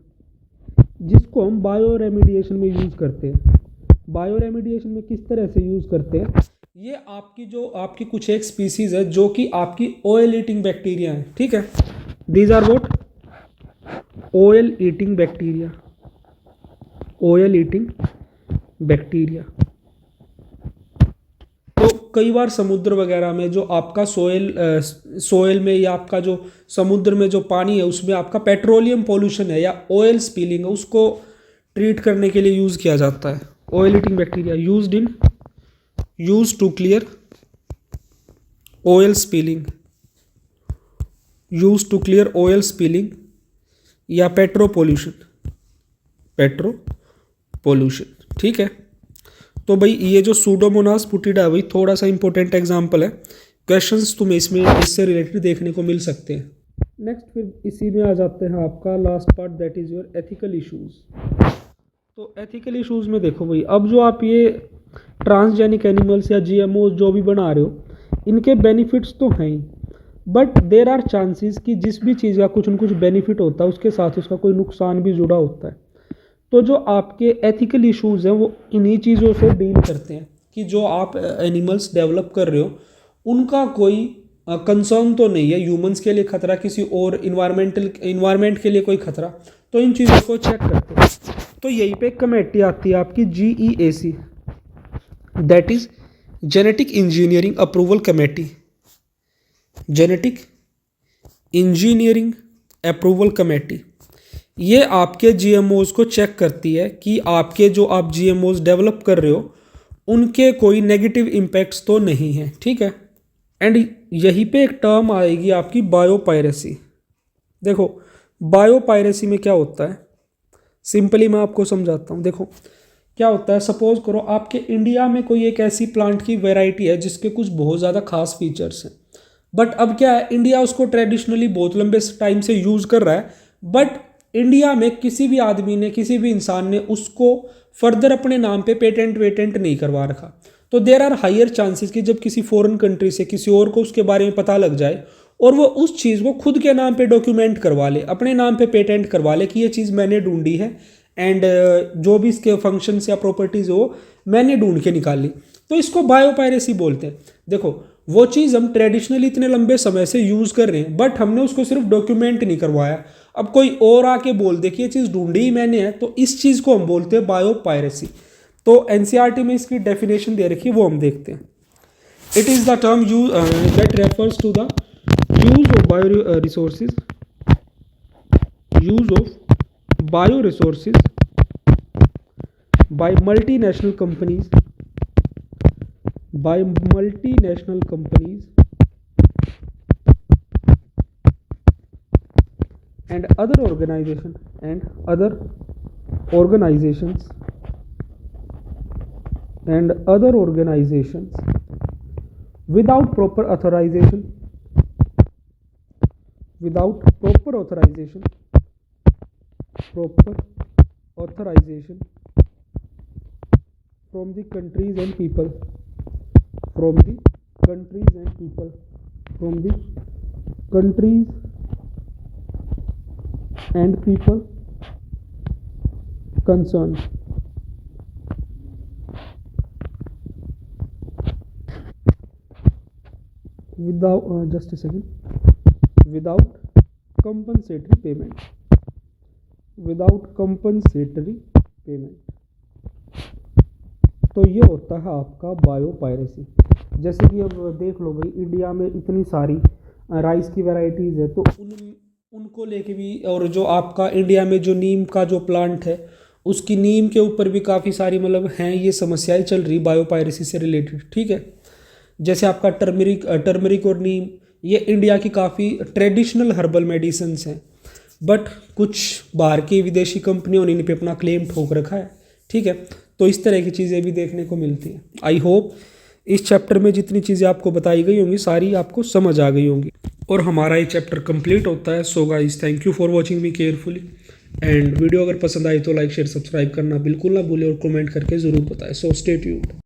जिसको हम बायो रेमिडिएशन में यूज़ करते हैं। बायो रेमिडिएशन में किस तरह से यूज़ करते हैं? ये आपकी कुछ एक स्पीसीज है जो कि आपकी ऑयल ईटिंग बैक्टीरिया है, ठीक है। These are what? Oil eating bacteria, oil eating bacteria. तो कई बार समुद्र वगैरह में जो आपका सोयल में या आपका जो समुद्र में जो पानी है उसमें आपका पेट्रोलियम पोल्यूशन है या ऑयल स्पिलिंग है, उसको ट्रीट करने के लिए यूज़ किया जाता है। Oil eating bacteria use to clear oil spilling, use to clear oil spilling या पेट्रो पोल्यूशन, ठीक है। तो भाई ये जो सूडोमोनास पुटिडा है भाई थोड़ा सा इंपॉर्टेंट एग्जांपल है, क्वेश्चंस तुम्हें इसमें इससे रिलेटेड देखने को मिल सकते हैं। नेक्स्ट फिर इसी में आ जाते हैं आपका last part, that is your ethical issues. तो एथिकल इश्यूज में देखो भाई, अब जो आप ये ट्रांसजेनिक एनिमल्स या जीएमओ जो भी बना रहे हो, इनके बेनिफिट्स तो हैं ही, बट देर आर चांसेस कि जिस भी चीज़ का कुछ न कुछ बेनिफिट होता है उसके साथ उसका कोई नुकसान भी जुड़ा होता है। तो जो आपके एथिकल इश्यूज हैं वो इन्हीं चीज़ों से डील करते हैं कि जो आप एनिमल्स डेवलप कर रहे हो उनका कोई कंसर्न तो नहीं है, ह्यूमंस के लिए खतरा, किसी और इन्वायरमेंट के लिए कोई खतरा, तो इन चीज़ों को चेक करते हैं। तो यहीं पे एक कमेटी आती है आपकी GEAC, that is genetic engineering approval committee. Genetic engineering approval committee ये आपके GMOs को चेक करती है कि आपके जो आप GMOs डेवलप कर रहे हो उनके कोई नेगेटिव इम्पैक्ट्स तो नहीं है, ठीक है। एंड यहीं पे एक टर्म आएगी आपकी बायोपायरेसी। देखो बायोपायरेसी में क्या होता है, सिंपली मैं आपको समझाता हूँ। देखो क्या होता है, सपोज करो आपके इंडिया में कोई एक ऐसी प्लांट की वैरायटी है जिसके कुछ बहुत ज़्यादा खास फीचर्स हैं, बट अब क्या है, इंडिया उसको ट्रेडिशनली बहुत लंबे टाइम से यूज़ कर रहा है, बट इंडिया में किसी भी आदमी ने, किसी भी इंसान ने उसको फर्दर अपने नाम पे पेटेंट नहीं करवा रखा। तो देर आर हायर चांसेस कि जब किसी फॉरेन कंट्री से किसी और को उसके बारे में पता लग जाए और वो उस चीज़ को खुद के नाम पे डॉक्यूमेंट करवा ले, अपने नाम पे पेटेंट करवा ले कि ये चीज़ मैंने ढूंढी है एंड जो भी इसके फंक्शंस या प्रॉपर्टीज़ हो मैंने ढूंढ के निकाली, तो इसको बायोपायरेसी बोलते हैं। देखो वो चीज़ हम ट्रेडिशनली इतने लंबे समय से यूज़ कर रहे हैं, बट हमने उसको सिर्फ डॉक्यूमेंट नहीं करवाया, अब कोई और आके बोल दे कि ये चीज़ ढूंढी ही मैंने है, तो इस चीज़ को हम बोलते हैं बायोपायरेसी। तो NCERT में इसकी डेफिनेशन दे रखी है, वो हम देखते हैं। It is the term that refers to the use of bio resources, use of bio resources by multinational companies and other organizations without proper authorization from the countries and people from the countries and people concerned without compensatory payment। तो ये होता है आपका biopiracy. जैसे कि अब देख लो भाई, इंडिया में इतनी सारी राइस की वैरायटीज़ है, तो उनको लेके भी, और जो आपका इंडिया में जो नीम का जो प्लांट है उसकी नीम के ऊपर भी काफ़ी सारी मतलब हैं ये समस्याएं चल रही बायोपायरेसी से रिलेटेड, ठीक है। जैसे आपका टर्मरिक और नीम ये इंडिया की काफ़ी ट्रेडिशनल हर्बल मेडिसिन्स हैं, बट कुछ बाहर की विदेशी कंपनियों ने इन पे अपना क्लेम ठोक रखा है, ठीक है। तो इस तरह की चीज़ें भी देखने को मिलती हैं। आई होप इस चैप्टर में जितनी चीज़ें आपको बताई गई होंगी सारी आपको समझ आ गई होंगी और हमारा ये चैप्टर कंप्लीट होता है। So guys, thank you for watching me carefully and video अगर पसंद आई तो लाइक शेयर सब्सक्राइब करना बिल्कुल ना भूलें और कमेंट करके ज़रूर बताएं। So stay tuned.